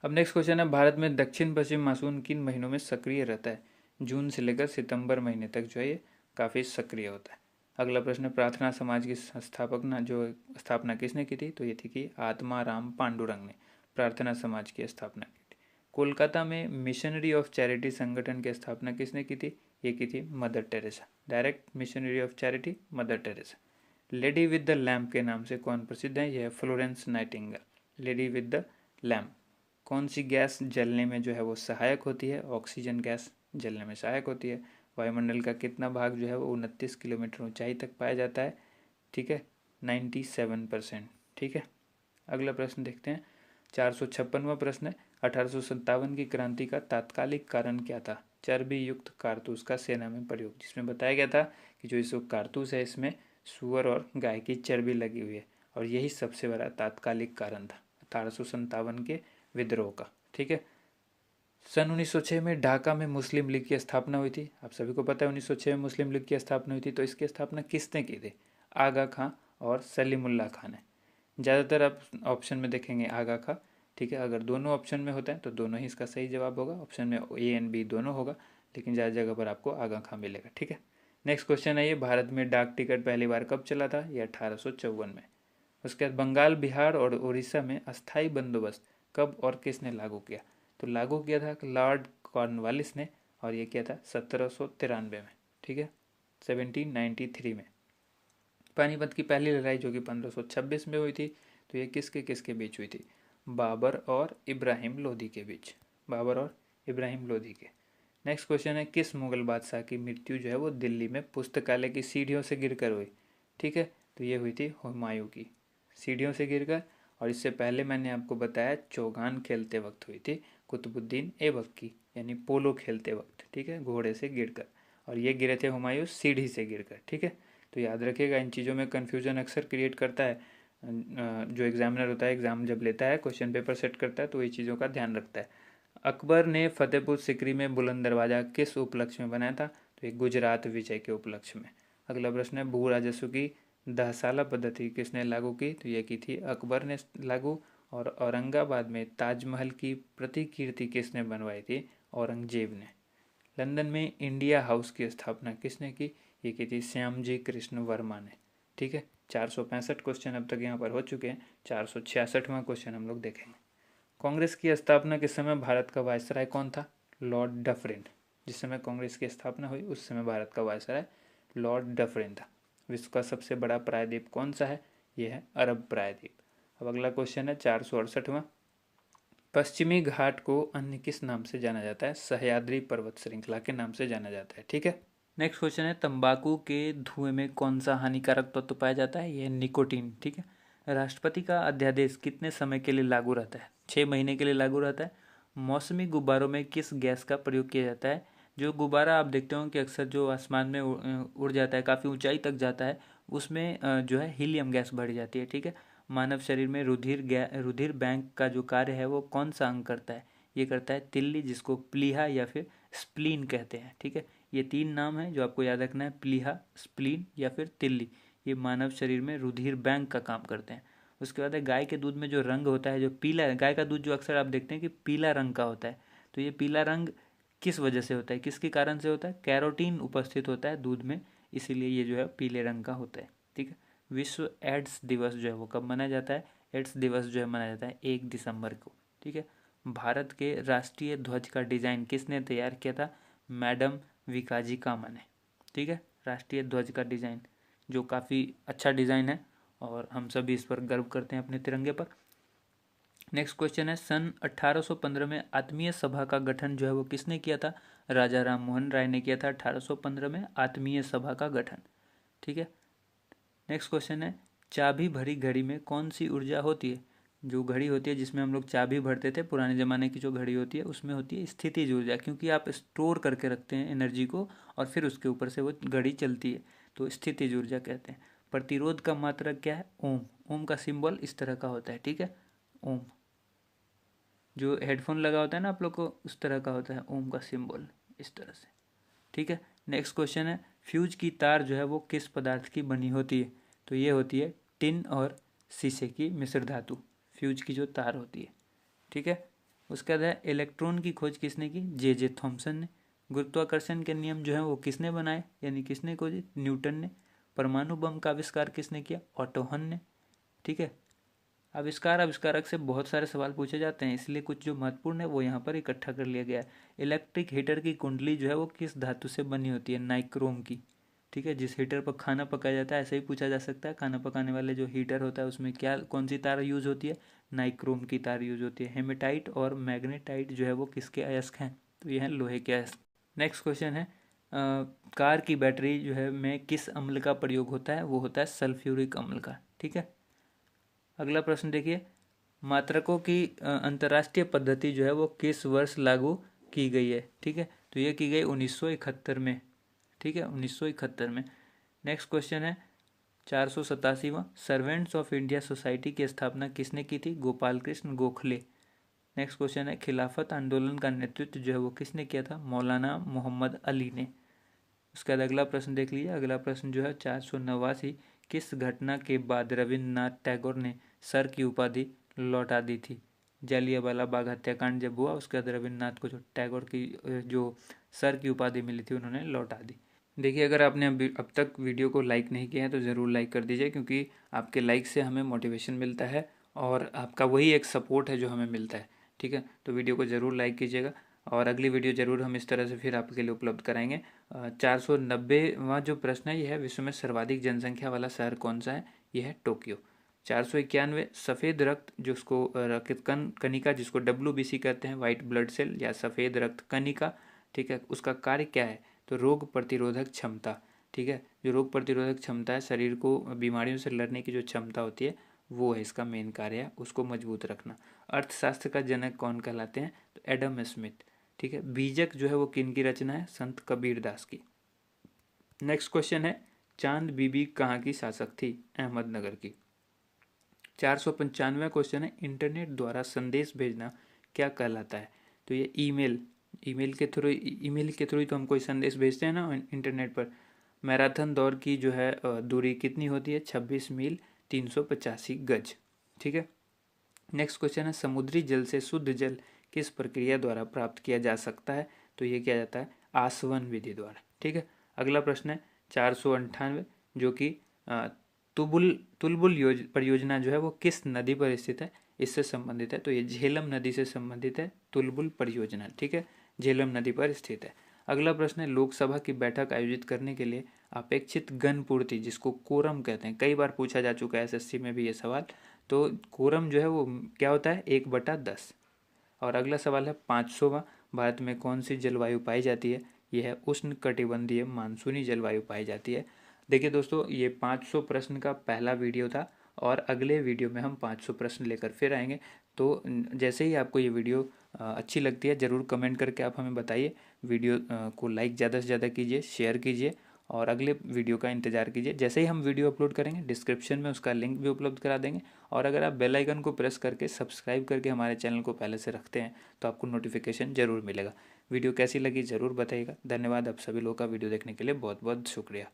Speaker 1: अब नेक्स्ट क्वेश्चन है, भारत में दक्षिण पश्चिम मानसून किन महीनों में सक्रिय रहता है, जून से लेकर सितंबर महीने तक जो है ये काफ़ी सक्रिय होता है। अगला प्रश्न, प्रार्थना समाज की स्थापना किसने की थी, तो ये थी कि आत्माराम पांडुरंग ने प्रार्थना समाज की स्थापना की थी। कोलकाता में मिशनरी ऑफ चैरिटी संगठन की स्थापना किसने की थी, ये की थी mother Teresa, direct missionary of charity mother Teresa. Lady with the lamp के नाम से कौन प्रसिद्ध है, यह है Florence Nightingale. Lady with the lamp. कौन सी गैस जलने में जो है वो सहायक होती है, ऑक्सीजन गैस जलने में सहायक होती है। वायुमंडल का कितना भाग जो है वो 29 किलोमीटर ऊंचाई तक पाया जाता है। ठीक है। 97%। ठीक है। अगला प्रश्न देखते हैं, 456वां प्रश्न है, 1857 की क्रांति का तात्कालिक कारण क्या था, चर्बी युक्त कारतूस का सेना में प्रयोग, जिसमें बताया गया था कि जो इस कारतूस है इसमें सुअर और गाय की चर्बी लगी हुई है, और यही सबसे बड़ा तात्कालिक कारण था 1857 के विद्रोह का। ठीक है। सन 1906 में ढाका में मुस्लिम लीग की स्थापना हुई थी। आप सभी को पता है 1906 में मुस्लिम लीग की स्थापना हुई थी, तो इसकी स्थापना किसने की थी, आगा खां और सलीमुल्लाह खां ने। ज़्यादातर आप ऑप्शन में देखेंगे आगा खां। ठीक है। अगर दोनों ऑप्शन में होता है तो दोनों ही इसका सही जवाब होगा, ऑप्शन में A एंड B दोनों होगा, लेकिन ज़्यादा जगह पर आपको आगा खां मिलेगा। ठीक है। नेक्स्ट क्वेश्चन है, ये भारत में डाक टिकट पहली बार कब चला था, ये 1854 में। उसके बाद बंगाल, बिहार और उड़ीसा में अस्थाई बंदोबस्त कब और किसने लागू किया, तो लागू किया था लॉर्ड कॉर्नवालिस ने, और ये किया था 1793 में। ठीक है। 1793 में। पानीपत की पहली लड़ाई जो कि 1526 में हुई थी, तो ये किसके किसके बीच हुई थी, बाबर और इब्राहिम लोधी के बीच, बाबर और इब्राहिम लोधी के। नेक्स्ट क्वेश्चन है, किस मुगल बादशाह की मृत्यु जो है वो दिल्ली में पुस्तकालय की सीढ़ियों से गिरकर हुई। ठीक है। तो ये हुई थी हुमायूं की, सीढ़ियों से गिरकर। और इससे पहले मैंने आपको बताया चौगान खेलते वक्त हुई थी कुतुबुद्दीन ऐबक की, यानी पोलो खेलते वक्त। ठीक है। घोड़े से गिरकर, और ये गिरे थे हुमायूं सीढ़ी से गिरकर। ठीक है। तो याद रखिएगा, इन चीज़ों में कन्फ्यूजन अक्सर क्रिएट करता है जो एग्जामिनर होता है, एग्ज़ाम जब लेता है क्वेश्चन पेपर सेट करता है तो ये चीज़ों का ध्यान रखता है। अकबर ने फतेहपुर सिकरी में बुलंद दरवाज़ा किस उपलक्ष्य में बनाया था? तो ये गुजरात विजय के उपलक्ष्य में। अगला प्रश्न है, भू राजस्व की 10 साला पद्धति किसने लागू की? तो ये की थी अकबर ने लागू। और औरंगाबाद में ताजमहल की प्रतिकृति किसने बनवाई थी? औरंगजेब ने। लंदन में इंडिया हाउस की स्थापना किसने की? ये की थी श्यामजी कृष्ण वर्मा ने। ठीक है, 465 क्वेश्चन अब तक यहाँ पर हो चुके हैं। 466वां क्वेश्चन हम लोग देखेंगे। कांग्रेस की स्थापना के समय भारत का वायसराय कौन था? Lord Dufferin. जिस समय कांग्रेस की स्थापना हुई उस समय भारत का वायसराय लॉर्ड डफरिन था। विश्व का सबसे बड़ा प्रायद्वीप कौन सा है? यह है अरब प्रायद्वीप। अब अगला क्वेश्चन है 468वां। पश्चिमी घाट को अन्य किस नाम से जाना जाता है? सह्याद्री पर्वत श्रृंखला के नाम से जाना जाता है। ठीक है।
Speaker 2: नेक्स्ट क्वेश्चन है, तंबाकू के धुएं में कौन सा हानिकारक तत्व पाया जाता है? यह निकोटीन। ठीक है। राष्ट्रपति का अध्यादेश कितने समय के लिए लागू रहता है? 6 महीने के लिए लागू रहता है। मौसमी गुब्बारों में किस गैस का प्रयोग किया जाता है? जो गुब्बारा आप देखते हो कि अक्सर जो आसमान में उड़ जाता है, काफ़ी ऊंचाई तक जाता है, उसमें जो है हीलियम गैस बढ़ जाती है। ठीक है। मानव शरीर में रुधिर बैंक का जो कार्य है वो कौन सा अंग करता है? ये करता है तिल्ली, जिसको प्लीहा या फिर स्प्लीन कहते हैं। ठीक है। ये 3 नाम है जो आपको याद रखना है, प्लीहा, स्प्लीन या फिर तिल्ली। ये मानव शरीर में रुधिर बैंक का काम करते हैं। उसके बाद है, गाय के दूध में जो रंग होता है, जो पीला है, गाय का दूध जो अक्सर आप देखते हैं कि पीला रंग का होता है, तो ये पीला रंग किस वजह से होता है, किसके कारण से होता है? कैरोटीन उपस्थित होता है दूध में, इसीलिए ये जो है पीले रंग का होता है। ठीक है। विश्व एड्स दिवस जो है वो कब मनाया जाता है? एड्स दिवस जो है मनाया जाता है 1 दिसंबर को। ठीक है। भारत के राष्ट्रीय ध्वज का डिज़ाइन किसने तैयार किया था? मैडम विकाजी कामा ने। ठीक है। राष्ट्रीय ध्वज का डिज़ाइन जो काफ़ी अच्छा डिज़ाइन है और हम सभी इस पर गर्व करते हैं अपने तिरंगे पर। नेक्स्ट क्वेश्चन है, सन 1815 में आत्मीय सभा का गठन जो है वो किसने किया था? राजा राम मोहन राय ने किया था 1815 में आत्मीय सभा का गठन। ठीक है। नेक्स्ट क्वेश्चन है, चाबी भरी घड़ी में कौन सी ऊर्जा होती है? जो घड़ी होती है जिसमें हम लोग चाबी भरते थे, पुराने ज़माने की जो घड़ी होती है, उसमें होती है स्थितिज ऊर्जा, क्योंकि आप स्टोर करके रखते हैं एनर्जी को और फिर उसके ऊपर से वो घड़ी चलती है, तो स्थितिज ऊर्जा कहते हैं। प्रतिरोध का मात्रक क्या है? ओम। ओम का सिंबल इस तरह का होता है। ठीक है। ओम, जो हेडफोन लगा होता है ना आप लोग को, उस तरह का होता है ओम का सिंबल, इस तरह से। ठीक है। नेक्स्ट क्वेश्चन है, फ्यूज की तार जो है वो किस पदार्थ की बनी होती है? तो ये होती है टिन और शीशे की मिश्र धातु, फ्यूज की जो तार होती है। ठीक है। उसके बाद है, इलेक्ट्रॉन की खोज किसने की? जे थॉमसन ने। गुरुत्वाकर्षण के नियम जो है वो किसने बनाए, यानी किसने खोजे? न्यूटन ने। परमाणु बम का आविष्कार किसने किया? ऑटो हन ने। ठीक है। आविष्कारक से बहुत सारे सवाल पूछे जाते हैं, इसलिए कुछ जो महत्वपूर्ण है वो यहाँ पर इकट्ठा कर लिया गया है। इलेक्ट्रिक हीटर की कुंडली जो है वो किस धातु से बनी होती है? नाइक्रोम की। ठीक है। जिस हीटर पर खाना पकाया जाता है, ऐसे ही पूछा जा सकता है, खाना पकाने वाले जो हीटर होता है उसमें क्या, कौन सी तार यूज होती है? नाइक्रोम की तार यूज होती है। हेमेटाइट और मैग्नेटाइट जो है वो किसके अयस्क हैं? तो ये हैं लोहे के अयस्क। नेक्स्ट क्वेश्चन है, कार की बैटरी जो है में किस अम्ल का प्रयोग होता है? वो होता है सल्फ्यूरिक अम्ल का। ठीक है। अगला प्रश्न देखिए, मात्रकों की अंतर्राष्ट्रीय पद्धति जो है वो किस वर्ष लागू की गई है? ठीक है। तो ये की गई 1971 में। ठीक है, 1971 में। नेक्स्ट क्वेश्चन है 487वां, सर्वेंट्स ऑफ इंडिया सोसाइटी की स्थापना किसने की थी? गोपाल कृष्ण गोखले। नेक्स्ट क्वेश्चन है, खिलाफत आंदोलन का नेतृत्व जो है वो किसने किया था? मौलाना मोहम्मद अली ने। उसके बाद अगला प्रश्न देख लीजिए। अगला प्रश्न जो है 489, किस घटना के बाद रविन्द्रनाथ टैगोर ने सर की उपाधि लौटा दी थी? जालियांवाला बाग हत्याकांड जब हुआ उसके बाद रविन्द्रनाथ को जो टैगोर की जो सर की उपाधि मिली थी उन्होंने लौटा दी। देखिए, अगर आपने अब तक वीडियो को लाइक नहीं किया है तो ज़रूर लाइक कर दीजिए, क्योंकि आपके लाइक से हमें मोटिवेशन मिलता है और आपका वही एक सपोर्ट है जो हमें मिलता है। ठीक है, तो वीडियो को ज़रूर लाइक कीजिएगा और अगली वीडियो ज़रूर हम इस तरह से फिर आपके लिए उपलब्ध कराएंगे। 490वां जो प्रश्न है यह है, विश्व में सर्वाधिक जनसंख्या वाला शहर कौन सा है? यह है टोक्यो। 491, सफ़ेद रक्त जिसको रक्त कणिका जिसको WBC कहते हैं, वाइट ब्लड सेल या सफ़ेद रक्त कणिका, ठीक है, उसका कार्य क्या है? तो रोग प्रतिरोधक क्षमता। ठीक है, जो रोग प्रतिरोधक क्षमता है, शरीर को बीमारियों से लड़ने की जो क्षमता होती है वो है इसका मेन कार्य है, उसको मजबूत रखना। अर्थशास्त्र का जनक कौन कहलाते हैं? तो एडम स्मिथ। ठीक है। बीजक जो है वो किन की रचना है? संत कबीर दास की। नेक्स्ट क्वेश्चन है, चांद बीबी कहाँ की शासक थी? अहमदनगर की। 495वां क्वेश्चन है, इंटरनेट द्वारा संदेश भेजना क्या कहलाता है?
Speaker 1: तो ये ईमेल के थ्रू ही तो हम कोई संदेश भेजते हैं ना इंटरनेट पर। मैराथन दौड़ की जो है दूरी कितनी होती है? 26 मील 385 गज। ठीक है। नेक्स्ट क्वेश्चन है, समुद्री जल से शुद्ध जल किस प्रक्रिया द्वारा प्राप्त किया जा सकता है? तो ये किया जाता है आसवन विधि द्वारा। ठीक है। अगला प्रश्न है 498, जो कि तुलबुल परियोजना जो है वो किस नदी पर स्थित है? इससे संबंधित है। तो ये झेलम नदी से संबंधित है तुलबुल परियोजना। ठीक है, झेलम नदी पर स्थित है। अगला प्रश्न है, लोकसभा की बैठक आयोजित करने के लिए अपेक्षित गण पूर्ति, जिसको कोरम कहते हैं, कई बार पूछा जा चुका है एसएससी में भी ये सवाल। तो कोरम जो है वो क्या होता है? 1/10। और अगला सवाल है 500वां, भारत में कौन सी जलवायु पाई जाती है? यह है उष्ण कटिबंधीय मानसूनी जलवायु पाई जाती है। देखिए दोस्तों, ये 500 प्रश्न का पहला वीडियो था और अगले वीडियो में हम 500 प्रश्न लेकर फिर आएंगे। तो जैसे ही आपको ये वीडियो अच्छी लगती है ज़रूर कमेंट करके आप हमें बताइए। वीडियो को लाइक ज़्यादा से ज़्यादा कीजिए, शेयर कीजिए और अगले वीडियो का इंतज़ार कीजिए। जैसे ही हम वीडियो अपलोड करेंगे डिस्क्रिप्शन में उसका लिंक भी उपलब्ध करा देंगे। और अगर आप बेल आइकन को प्रेस करके सब्सक्राइब करके हमारे चैनल को पहले से रखते हैं तो आपको नोटिफिकेशन ज़रूर मिलेगा। वीडियो कैसी लगी ज़रूर बताइएगा। धन्यवाद आप सभी लोगों का वीडियो देखने के लिए, बहुत बहुत शुक्रिया।